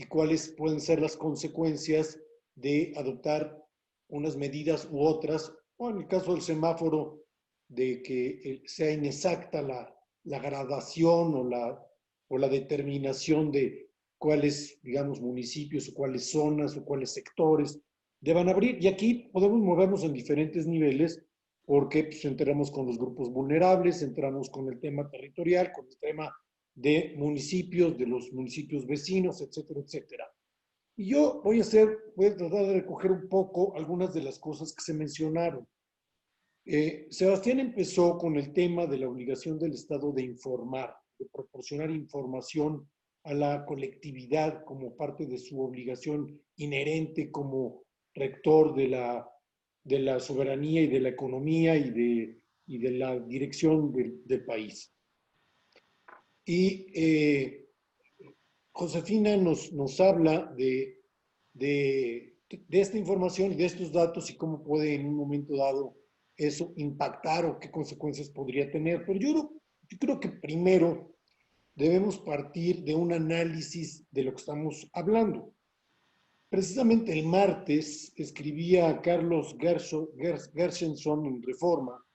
cuáles pueden ser las consecuencias de adoptar unas medidas u otras, o en el caso del semáforo, de que sea inexacta la gradación o la determinación de cuáles, digamos, municipios o cuáles zonas o cuáles sectores deban abrir. Y aquí podemos movernos en diferentes niveles porque pues, entramos con los grupos vulnerables, entramos con el tema territorial, con el tema de municipios, de los municipios vecinos, etcétera, etcétera. Y yo voy a tratar de recoger un poco algunas de las cosas que se mencionaron. Sebastián empezó con el tema de la obligación del Estado de informar, de proporcionar información a la colectividad como parte de su obligación inherente como rector de la soberanía y de la economía y de la dirección del país. Y Josefina nos habla de esta información y de estos datos y cómo puede en un momento dado eso impactar o qué consecuencias podría tener. Pero yo creo que primero debemos partir de un análisis de lo que estamos hablando. Precisamente el martes escribía Carlos Gershenson en Reforma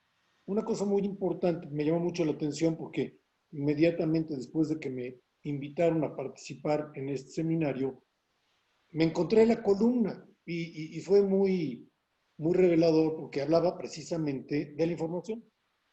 una cosa muy importante, me llamó mucho la atención porque inmediatamente después de que me invitaron a participar en este seminario, me encontré la columna y fue muy revelador porque hablaba precisamente de la información.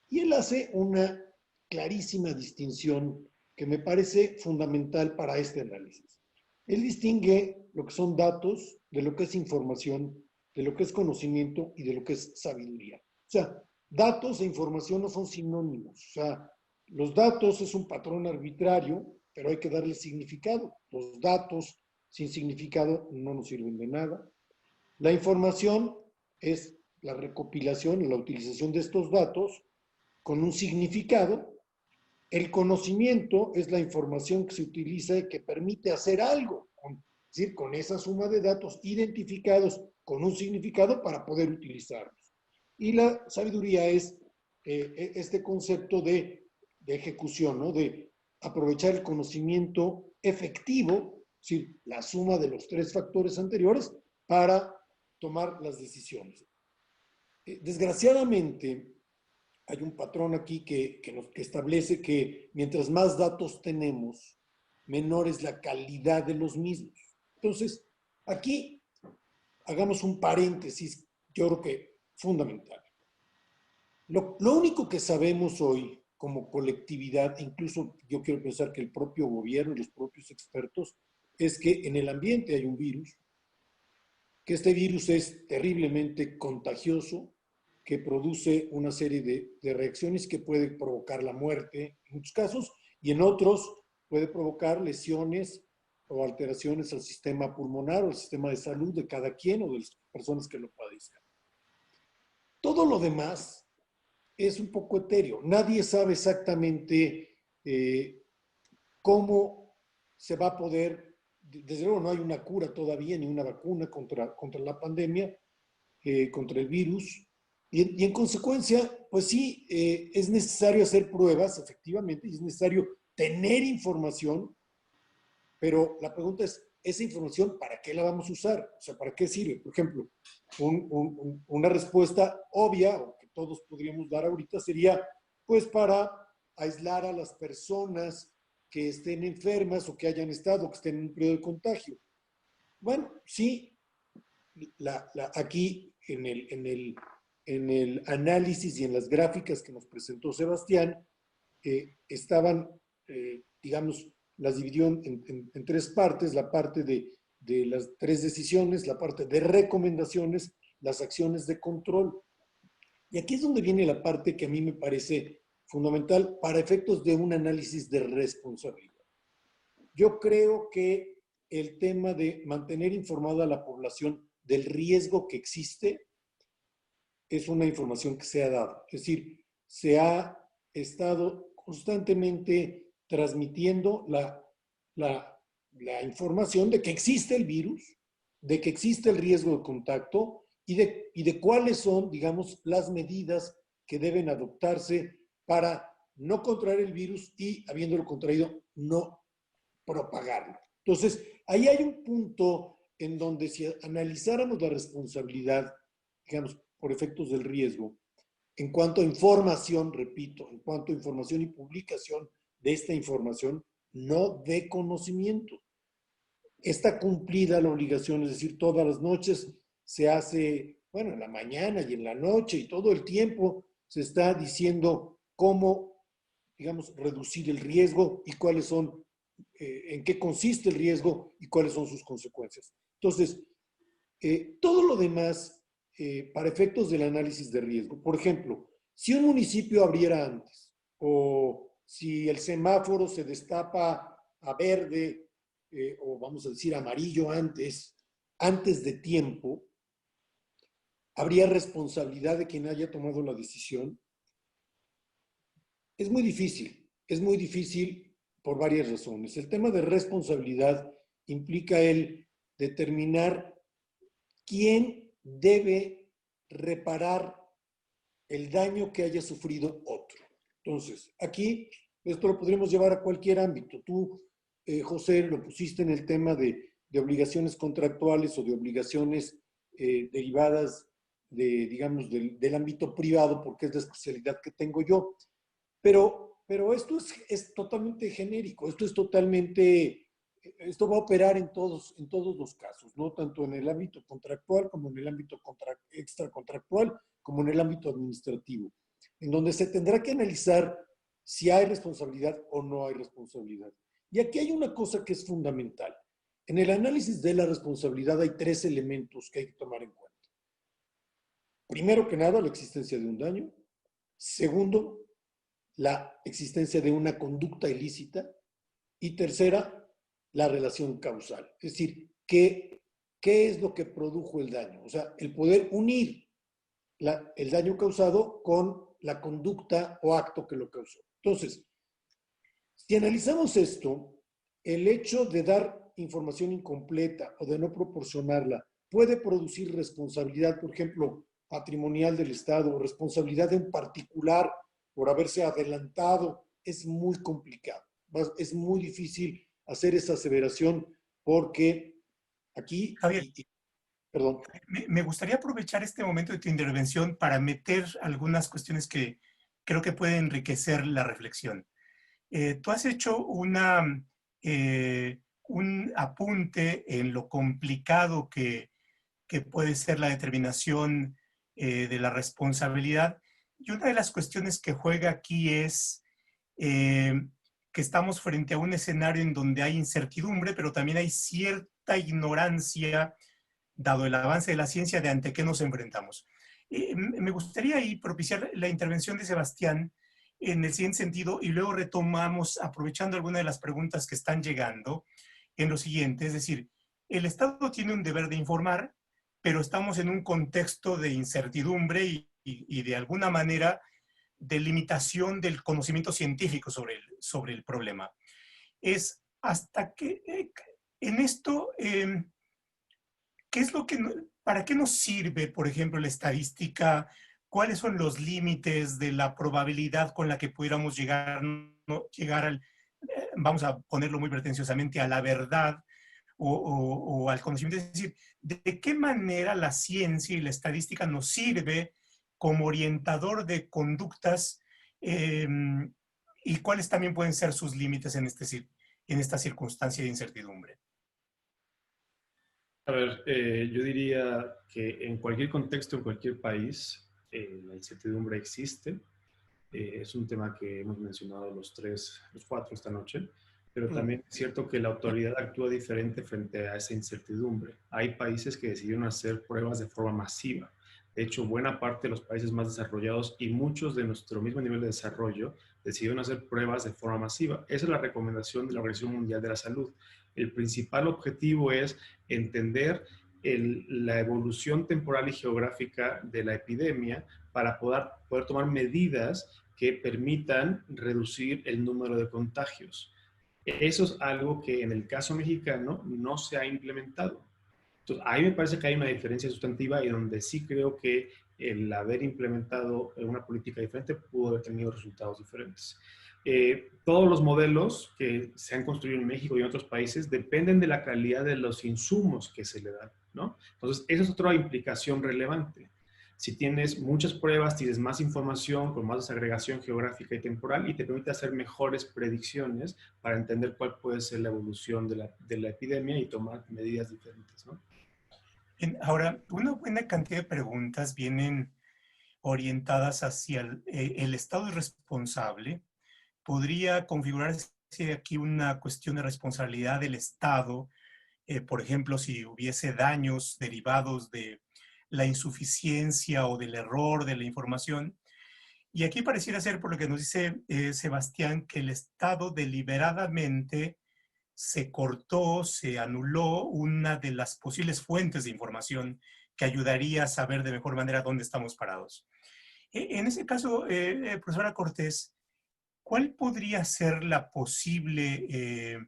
Y él hace una clarísima distinción que me parece fundamental para este análisis. Él distingue lo que son datos de lo que es información, de lo que es conocimiento y de lo que es sabiduría. O sea, datos e información no son sinónimos. O sea, los datos es un patrón arbitrario, pero hay que darle significado. Los datos sin significado no nos sirven de nada. La información es la recopilación, la utilización de estos datos con un significado. El conocimiento es la información que se utiliza y que permite hacer algo, es decir, con esa suma de datos identificados con un significado para poder utilizarlos. Y la sabiduría es este concepto de ejecución, ¿no? De aprovechar el conocimiento efectivo, decir, la suma de los 3 factores anteriores para tomar las decisiones. Desgraciadamente, hay un patrón aquí que establece que mientras más datos tenemos, menor es la calidad de los mismos. Entonces, aquí hagamos un paréntesis, yo creo que fundamental. Lo único que sabemos hoy como colectividad, incluso yo quiero pensar que el propio gobierno y los propios expertos, es que en el ambiente hay un virus, que este virus es terriblemente contagioso, que produce una serie de reacciones que puede provocar la muerte en muchos casos y en otros puede provocar lesiones o alteraciones al sistema pulmonar o al sistema de salud de cada quien o de las personas que lo padezcan. Todo lo demás es un poco etéreo. Nadie sabe exactamente cómo se va a poder, desde luego no hay una cura todavía ni una vacuna contra la pandemia, contra el virus. Y en consecuencia, pues sí, es necesario hacer pruebas, efectivamente, y es necesario tener información, pero la pregunta es, ¿esa información para qué la vamos a usar? O sea, ¿para qué sirve? Por ejemplo, una respuesta obvia, o que todos podríamos dar ahorita, sería, pues, para aislar a las personas que estén enfermas o que hayan estado, que estén en un periodo de contagio. Bueno, sí, aquí en el análisis y en las gráficas que nos presentó Sebastián, estaban, digamos, las dividió en 3 partes, la parte de las 3 decisiones, la parte de recomendaciones, las acciones de control. Y aquí es donde viene la parte que a mí me parece fundamental para efectos de un análisis de responsabilidad. Yo creo que el tema de mantener informada a la población del riesgo que existe es una información que se ha dado. Es decir, se ha estado constantemente transmitiendo la información de que existe el virus, de que existe el riesgo de contacto y de cuáles son, digamos, las medidas que deben adoptarse para no contraer el virus y, habiéndolo contraído, no propagarlo. Entonces, ahí hay un punto en donde si analizáramos la responsabilidad, digamos, por efectos del riesgo, en cuanto a información, repito, en cuanto a información y publicación de esta información, no de conocimiento. Está cumplida la obligación, es decir, todas las noches se hace, bueno, en la mañana y en la noche y todo el tiempo se está diciendo cómo, digamos, reducir el riesgo y cuáles son, en qué consiste el riesgo y cuáles son sus consecuencias. Entonces, todo lo demás, para efectos del análisis de riesgo, por ejemplo, si un municipio abriera antes o si el semáforo se destapa a verde o vamos a decir amarillo antes de tiempo, ¿habría responsabilidad de quien haya tomado la decisión? Es muy difícil por varias razones. El tema de responsabilidad implica el determinar quién debe reparar el daño que haya sufrido otro. Entonces, aquí esto lo podríamos llevar a cualquier ámbito. Tú, José, lo pusiste en el tema de obligaciones contractuales o de obligaciones derivadas de, digamos, del ámbito privado, porque es la especialidad que tengo yo. Pero esto es totalmente genérico, esto va a operar en todos los casos, ¿no? Tanto en el ámbito contractual como en el ámbito extracontractual, como en el ámbito administrativo, en donde se tendrá que analizar si hay responsabilidad o no hay responsabilidad. Y aquí hay una cosa que es fundamental. En el análisis de la responsabilidad hay 3 elementos que hay que tomar en cuenta. Primero que nada, la existencia de un daño. Segundo, la existencia de una conducta ilícita. Y tercera, la relación causal. Es decir, ¿qué es lo que produjo el daño? O sea, el poder unir el daño causado con la conducta o acto que lo causó. Entonces, si analizamos esto, el hecho de dar información incompleta o de no proporcionarla puede producir responsabilidad, por ejemplo, patrimonial del Estado o responsabilidad de un particular por haberse adelantado. Es muy complicado. Es muy difícil hacer esa aseveración porque aquí, Javier, perdón. me gustaría aprovechar este momento de tu intervención para meter algunas cuestiones que creo que pueden enriquecer la reflexión. Tú has hecho un apunte en lo complicado que puede ser la determinación de la responsabilidad. Y una de las cuestiones que juega aquí es eh, que estamos frente a un escenario en donde hay incertidumbre, pero también hay cierta ignorancia, dado el avance de la ciencia, de ante qué nos enfrentamos. Me gustaría ahí propiciar la intervención de Sebastián en el siguiente sentido y luego retomamos, aprovechando algunas de las preguntas que están llegando, en lo siguiente, es decir, el Estado tiene un deber de informar, pero estamos en un contexto de incertidumbre y de alguna manera de limitación del conocimiento científico sobre el problema. Es hasta que en esto, ¿qué es lo que, para qué nos sirve, por ejemplo, la estadística? ¿Cuáles son los límites de la probabilidad con la que pudiéramos llegar, ¿no? Llegar al, vamos a ponerlo muy pretenciosamente, a la verdad o al conocimiento? Es decir, ¿de qué manera la ciencia y la estadística nos sirve como orientador de conductas eh, y cuáles también pueden ser sus límites en esta circunstancia de incertidumbre? A ver, yo diría que en cualquier contexto, en cualquier país, la incertidumbre existe. Es un tema que hemos mencionado los cuatro esta noche, pero también es cierto que la autoridad actúa diferente frente a esa incertidumbre. Hay países que decidieron hacer pruebas de forma masiva. De hecho, buena parte de los países más desarrollados y muchos de nuestro mismo nivel de desarrollo decidieron hacer pruebas de forma masiva. Esa es la recomendación de la Organización Mundial de la Salud. El principal objetivo es entender la evolución temporal y geográfica de la epidemia para poder tomar medidas que permitan reducir el número de contagios. Eso es algo que en el caso mexicano no se ha implementado. Entonces, ahí me parece que hay una diferencia sustantiva y donde sí creo que el haber implementado una política diferente pudo haber tenido resultados diferentes. Todos los modelos que se han construido en México y en otros países dependen de la calidad de los insumos que se le dan, ¿no? Entonces, esa es otra implicación relevante. Si tienes muchas pruebas, tienes más información con más desagregación geográfica y temporal y te permite hacer mejores predicciones para entender cuál puede ser la evolución de la epidemia y tomar medidas diferentes, ¿no? Bien, ahora, una buena cantidad de preguntas vienen orientadas hacia el Estado es responsable. ¿Podría configurarse aquí una cuestión de responsabilidad del Estado? Por ejemplo, si hubiese daños derivados de la insuficiencia o del error de la información. Y aquí pareciera ser, por lo que nos dice Sebastián, que el Estado deliberadamente se cortó, se anuló una de las posibles fuentes de información que ayudaría a saber de mejor manera dónde estamos parados. En ese caso, profesora Cortés, ¿cuál podría ser la posible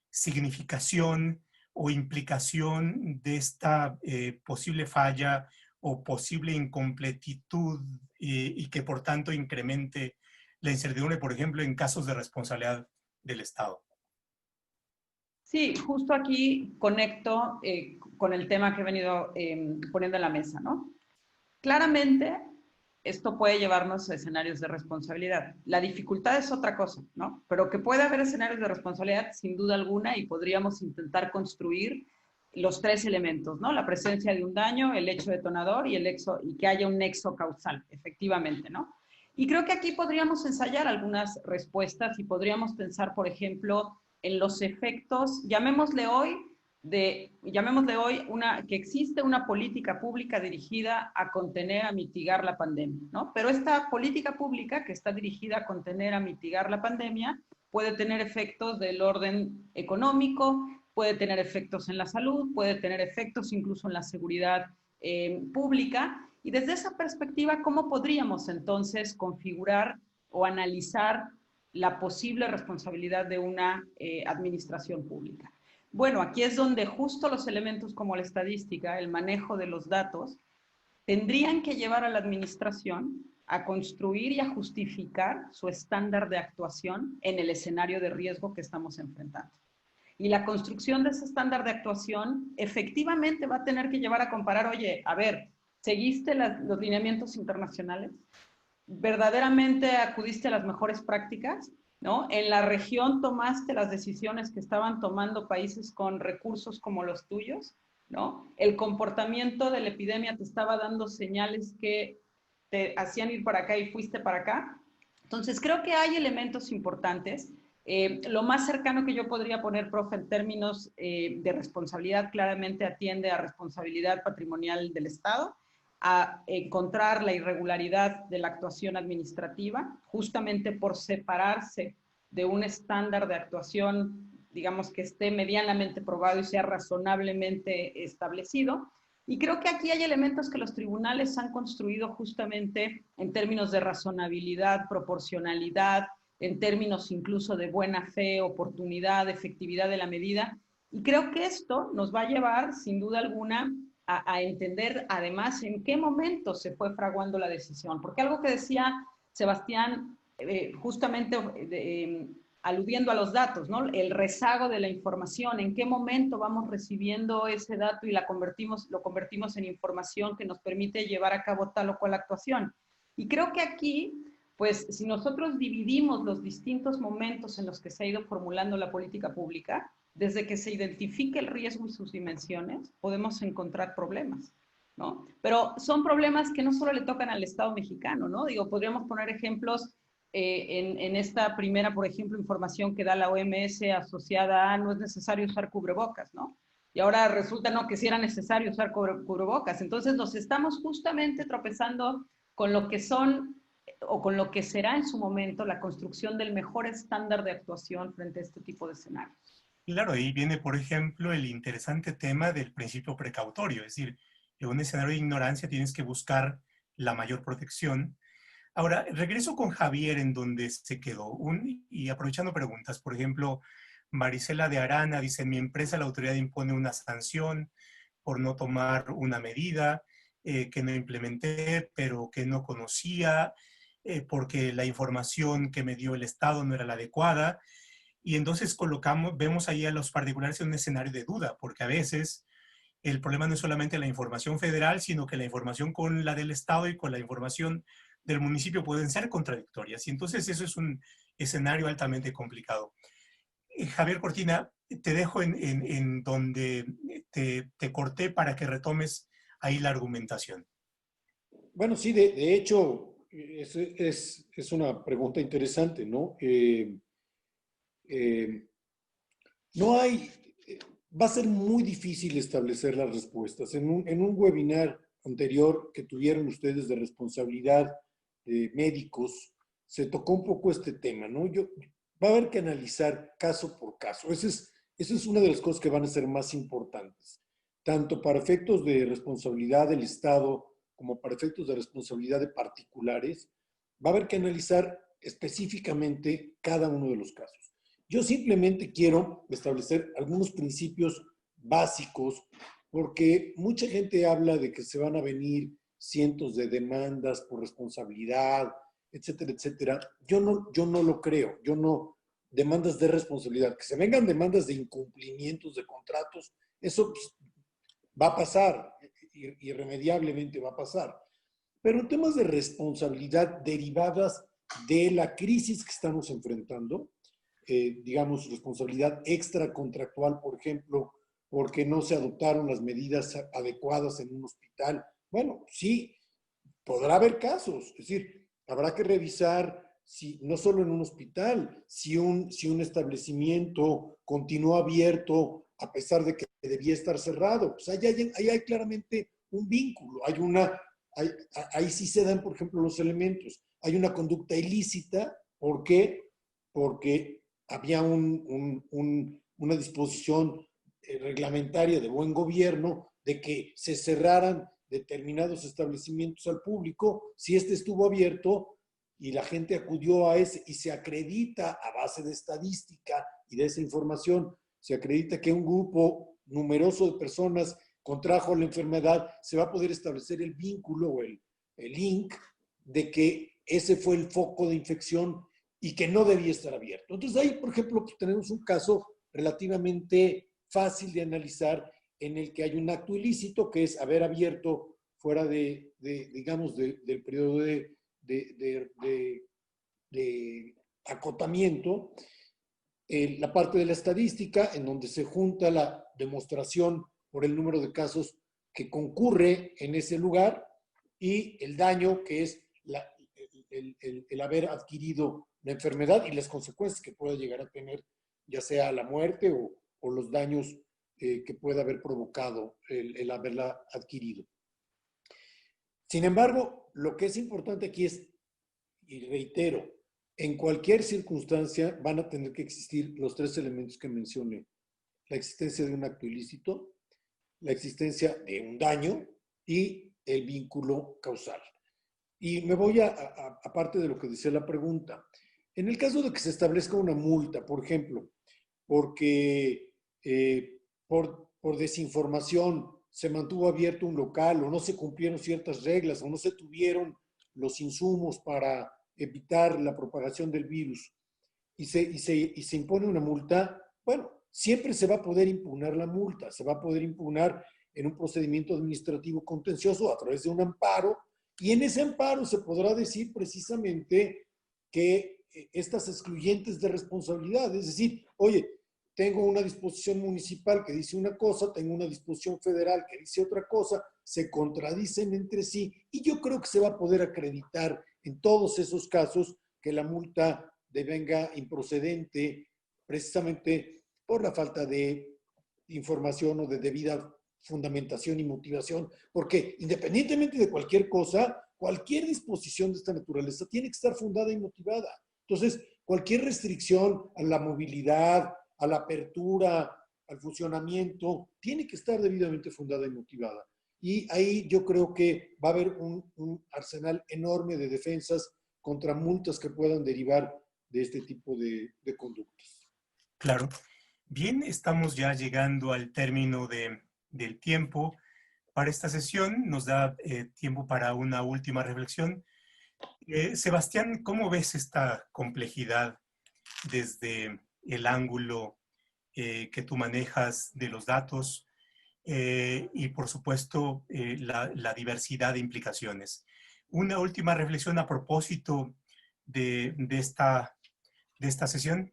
significación o implicación de esta posible falla o posible incompletitud y que por tanto incremente la incertidumbre, por ejemplo, en casos de responsabilidad del Estado? Sí, justo aquí conecto con el tema que he venido poniendo en la mesa, ¿no? Claramente, esto puede llevarnos a escenarios de responsabilidad. La dificultad es otra cosa, ¿no? Pero que puede haber escenarios de responsabilidad, sin duda alguna, y podríamos intentar construir los tres elementos, ¿no? La presencia de un daño, el hecho detonador y que haya un nexo causal, efectivamente, ¿no? Y creo que aquí podríamos ensayar algunas respuestas y podríamos pensar, por ejemplo, en los efectos, llamémosle hoy que existe una política pública dirigida a contener, a mitigar la pandemia, ¿no? Pero esta política pública que está dirigida a contener, a mitigar la pandemia, puede tener efectos del orden económico, puede tener efectos en la salud, puede tener efectos incluso en la seguridad pública. Y desde esa perspectiva, ¿cómo podríamos entonces configurar o analizar la posible responsabilidad de una administración pública? Bueno, aquí es donde justo los elementos como la estadística, el manejo de los datos, tendrían que llevar a la administración a construir y a justificar su estándar de actuación en el escenario de riesgo que estamos enfrentando. Y la construcción de ese estándar de actuación efectivamente va a tener que llevar a comparar, oye, a ver, ¿seguiste los lineamientos internacionales? ¿Verdaderamente acudiste a las mejores prácticas? ¿No? En la región tomaste las decisiones que estaban tomando países con recursos como los tuyos, ¿no? El comportamiento de la epidemia te estaba dando señales que te hacían ir para acá y fuiste para acá. Entonces, creo que hay elementos importantes. Lo más cercano que yo podría poner, profe, en términos de responsabilidad, claramente atiende a responsabilidad patrimonial del Estado, a encontrar la irregularidad de la actuación administrativa, justamente por separarse de un estándar de actuación, digamos, que esté medianamente probado y sea razonablemente establecido. Y creo que aquí hay elementos que los tribunales han construido justamente en términos de razonabilidad, proporcionalidad, en términos incluso de buena fe, oportunidad, efectividad de la medida. Y creo que esto nos va a llevar, sin duda alguna, a entender además en qué momento se fue fraguando la decisión. Porque algo que decía Sebastián, justamente aludiendo a los datos, ¿no? El rezago de la información, en qué momento vamos recibiendo ese dato y lo convertimos en información que nos permite llevar a cabo tal o cual actuación. Y creo que aquí, pues, si nosotros dividimos los distintos momentos en los que se ha ido formulando la política pública, desde que se identifique el riesgo y sus dimensiones, podemos encontrar problemas, ¿no? Pero son problemas que no solo le tocan al Estado mexicano, ¿no? Digo, podríamos poner ejemplos en esta primera, por ejemplo, información que da la OMS asociada a no es necesario usar cubrebocas, ¿no? Y ahora resulta, no, que sí era necesario usar cubrebocas. Entonces nos estamos justamente tropezando con lo que son o con lo que será en su momento la construcción del mejor estándar de actuación frente a este tipo de escenarios. Claro, ahí viene, por ejemplo, el interesante tema del principio precautorio, es decir, en un escenario de ignorancia tienes que buscar la mayor protección. Ahora, regreso con Javier en donde se quedó y aprovechando preguntas. Por ejemplo, Marisela de Arana dice, en mi empresa la autoridad impone una sanción por no tomar una medida que no implementé, pero que no conocía, porque la información que me dio el Estado no era la adecuada. Y entonces vemos ahí a los particulares en un escenario de duda, porque a veces el problema no es solamente la información federal, sino que la información con la del Estado y con la información del municipio pueden ser contradictorias. Y entonces eso es un escenario altamente complicado. Javier Cortina, te dejo en donde te corté para que retomes ahí la argumentación. Bueno, sí, de hecho, es una pregunta interesante, ¿no? No hay, va a ser muy difícil establecer las respuestas. En un webinar anterior que tuvieron ustedes de responsabilidad de médicos, se tocó un poco este tema, ¿no? Va a haber que analizar caso por caso. Esa es una de las cosas que van a ser más importantes, tanto para efectos de responsabilidad del Estado como para efectos de responsabilidad de particulares. Va a haber que analizar específicamente cada uno de los casos. Yo simplemente quiero establecer algunos principios básicos porque mucha gente habla de que se van a venir cientos de demandas por responsabilidad, etcétera, etcétera. Yo no lo creo. Demandas de responsabilidad. Que se vengan demandas de incumplimientos de contratos, eso pues, va a pasar, irremediablemente va a pasar. Pero en temas de responsabilidad derivadas de la crisis que estamos enfrentando, digamos, responsabilidad extracontractual, por ejemplo, porque no se adoptaron las medidas adecuadas en un hospital. Bueno, sí, podrá haber casos, es decir, habrá que revisar si, no solo en un hospital, si un establecimiento continuó abierto a pesar de que debía estar cerrado. Pues ahí hay claramente un vínculo, ahí sí se dan, por ejemplo, los elementos. Hay una conducta ilícita, ¿por qué? Porque había una disposición reglamentaria de buen gobierno de que se cerraran determinados establecimientos al público. Si este estuvo abierto y la gente acudió a ese y se acredita a base de estadística y de esa información, se acredita que un grupo numeroso de personas contrajo la enfermedad, se va a poder establecer el vínculo o el link de que ese fue el foco de infección y que no debía estar abierto. Entonces ahí, por ejemplo, pues tenemos un caso relativamente fácil de analizar, en el que hay un acto ilícito, que es haber abierto fuera digamos, del periodo de acotamiento, la parte de la estadística, en donde se junta la demostración por el número de casos que concurre en ese lugar, y el daño, que es el haber adquirido la enfermedad y las consecuencias que pueda llegar a tener, ya sea la muerte o los daños que pueda haber provocado el haberla adquirido. Sin embargo, lo que es importante aquí es, y reitero, en cualquier circunstancia van a tener que existir los tres elementos que mencioné: la existencia de un acto ilícito, la existencia de un daño y el vínculo causal. Y me voy aparte de lo que decía la pregunta. En el caso de que se establezca una multa, por ejemplo, porque por desinformación se mantuvo abierto un local, o no se cumplieron ciertas reglas, o no se tuvieron los insumos para evitar la propagación del virus, y se impone una multa, bueno, siempre se va a poder impugnar la multa, se va a poder impugnar en un procedimiento administrativo contencioso a través de un amparo, y en ese amparo se podrá decir precisamente que estas excluyentes de responsabilidad, es decir, oye, tengo una disposición municipal que dice una cosa, tengo una disposición federal que dice otra cosa, se contradicen entre sí, y yo creo que se va a poder acreditar en todos esos casos que la multa devenga improcedente, precisamente por la falta de información o de debida fundamentación y motivación, porque independientemente de cualquier cosa, cualquier disposición de esta naturaleza tiene que estar fundada y motivada. Entonces, cualquier restricción a la movilidad, a la apertura, al funcionamiento, tiene que estar debidamente fundada y motivada. Y ahí yo creo que va a haber un arsenal enorme de defensas contra multas que puedan derivar de este tipo de conductas. Claro. Bien, estamos ya llegando al término del tiempo para esta sesión. Nos da tiempo para una última reflexión. Sebastián, ¿cómo ves esta complejidad desde el ángulo que tú manejas de los datos y, por supuesto, la diversidad de implicaciones? Una última reflexión a propósito de esta sesión.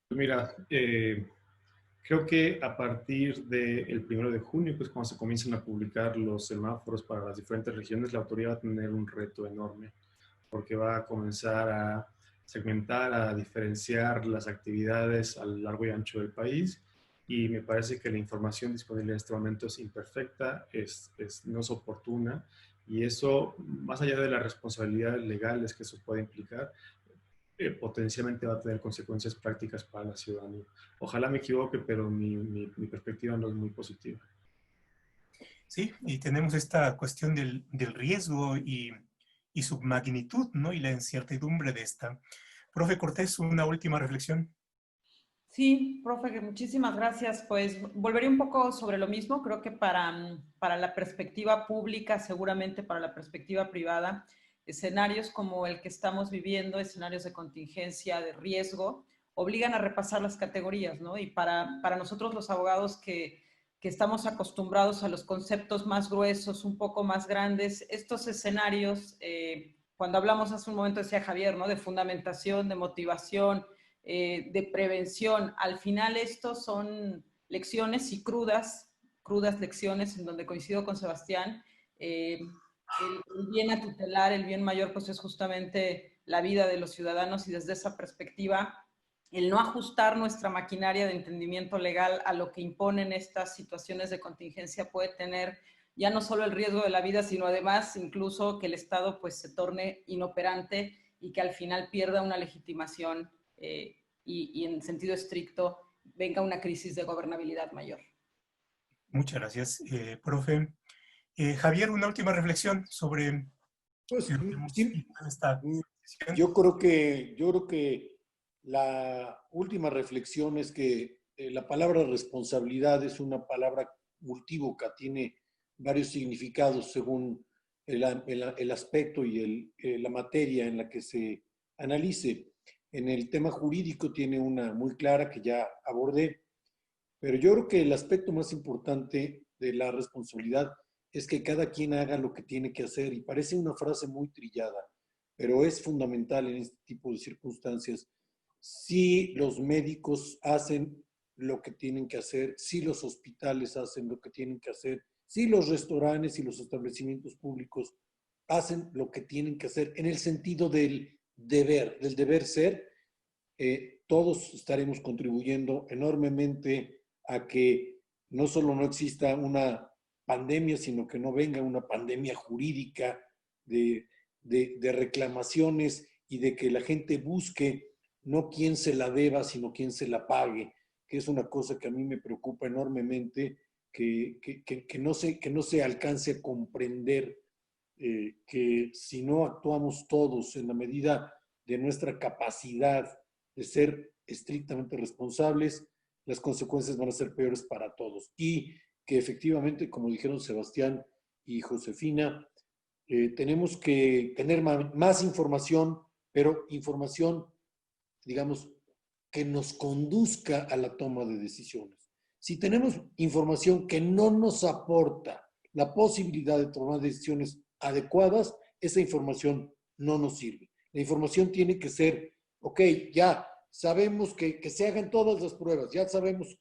Mira, creo que a partir del 1 de junio, pues cuando se comiencen a publicar los semáforos para las diferentes regiones, la autoridad va a tener un reto enorme, porque va a comenzar a segmentar, a diferenciar las actividades a lo largo y ancho del país, y me parece que la información disponible en este momento es imperfecta, no es oportuna, y eso, más allá de las responsabilidades legales que eso puede implicar, potencialmente va a tener consecuencias prácticas para la ciudadanía. Ojalá me equivoque, pero mi perspectiva no es muy positiva. Sí, y tenemos esta cuestión del riesgo y su magnitud, ¿no? Y la incertidumbre de esta. Profe Cortés, una última reflexión. Sí, profe, muchísimas gracias. Pues volvería un poco sobre lo mismo. Creo que para la perspectiva pública, seguramente para la perspectiva privada, escenarios como el que estamos viviendo, escenarios de contingencia, de riesgo, obligan a repasar las categorías, ¿no? Y para nosotros los abogados que estamos acostumbrados a los conceptos más gruesos, un poco más grandes, estos escenarios, cuando hablamos hace un momento, decía Javier, ¿no? De fundamentación, de motivación, de prevención. Al final estos son lecciones y crudas lecciones en donde coincido con Sebastián. El bien a tutelar, el bien mayor, pues es justamente la vida de los ciudadanos, y desde esa perspectiva, el no ajustar nuestra maquinaria de entendimiento legal a lo que imponen estas situaciones de contingencia puede tener ya no solo el riesgo de la vida, sino además incluso que el Estado pues se torne inoperante y que al final pierda una legitimación y en sentido estricto venga una crisis de gobernabilidad mayor. Muchas gracias, profe. Javier, una última reflexión sobre Pues lo que hemos sí, visto en esta sesión. yo creo que la última reflexión es que la palabra responsabilidad es una palabra multívoca, tiene varios significados según el aspecto y la materia en la que se analice. En el tema jurídico tiene una muy clara que ya abordé, pero yo creo que el aspecto más importante de la responsabilidad es que cada quien haga lo que tiene que hacer, y parece una frase muy trillada, pero es fundamental en este tipo de circunstancias. Si los médicos hacen lo que tienen que hacer, si los hospitales hacen lo que tienen que hacer, si los restaurantes y los establecimientos públicos hacen lo que tienen que hacer en el sentido del deber ser, todos estaremos contribuyendo enormemente a que no solo no exista una pandemia, sino que no venga una pandemia jurídica de reclamaciones, y de que la gente busque no quién se la deba, sino quién se la pague, que es una cosa que a mí me preocupa enormemente, que no se alcance a comprender, que si no actuamos todos en la medida de nuestra capacidad de ser estrictamente responsables, las consecuencias van a ser peores para todos. Y que efectivamente, como dijeron Sebastián y Josefina, tenemos que tener más información, pero información, digamos, que nos conduzca a la toma de decisiones. Si tenemos información que no nos aporta la posibilidad de tomar decisiones adecuadas, esa información no nos sirve. La información tiene que ser, ok, ya sabemos que se hagan todas las pruebas, ya sabemos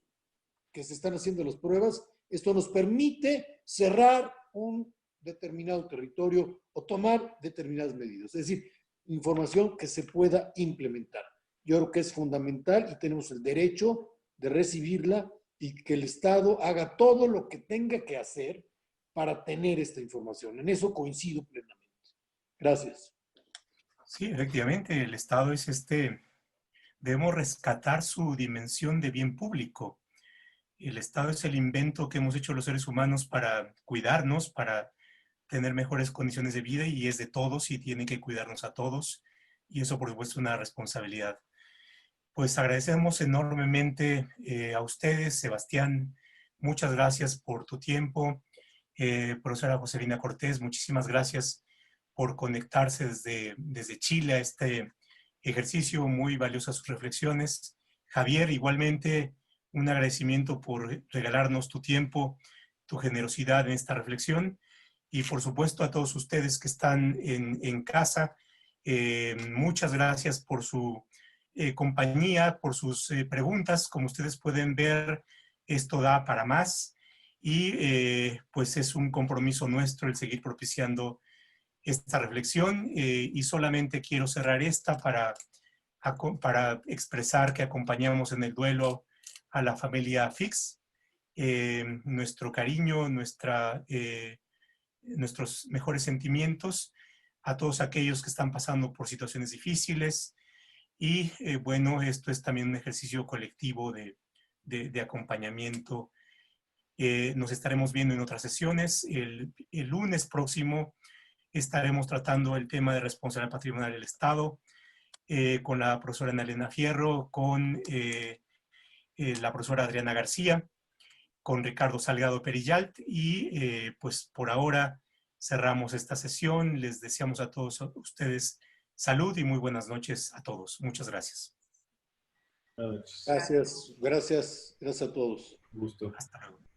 que se están haciendo las pruebas, esto nos permite cerrar un determinado territorio o tomar determinadas medidas. Es decir, información que se pueda implementar. Yo creo que es fundamental y tenemos el derecho de recibirla, y que el Estado haga todo lo que tenga que hacer para tener esta información. En eso coincido plenamente. Gracias. Sí, efectivamente, el Estado es debemos rescatar su dimensión de bien público. El Estado es el invento que hemos hecho los seres humanos para cuidarnos, para tener mejores condiciones de vida, y es de todos y tiene que cuidarnos a todos, y eso por supuesto es una responsabilidad. Pues agradecemos enormemente a ustedes, Sebastián, muchas gracias por tu tiempo. Profesora Josefina Cortés, muchísimas gracias por conectarse desde Chile a este ejercicio, muy valiosas sus reflexiones. Javier, igualmente un agradecimiento por regalarnos tu tiempo, tu generosidad en esta reflexión, y por supuesto a todos ustedes que están en casa, muchas gracias por su compañía, por sus preguntas. Como ustedes pueden ver, esto da para más, y pues es un compromiso nuestro el seguir propiciando esta reflexión, y solamente quiero cerrar esta para expresar que acompañamos en el duelo a la familia Fix. Nuestro cariño, nuestros mejores sentimientos a todos aquellos que están pasando por situaciones difíciles, y bueno, esto es también un ejercicio colectivo de acompañamiento. Nos estaremos viendo en otras sesiones. El lunes próximo estaremos tratando el tema de responsabilidad patrimonial del Estado, con la profesora Ana Elena Fierro, con la profesora Adriana García, con Ricardo Salgado Perillalt, y pues por ahora cerramos esta sesión. Les deseamos a todos ustedes salud y muy buenas noches a todos. Muchas gracias. Gracias a todos. Gusto. Hasta luego.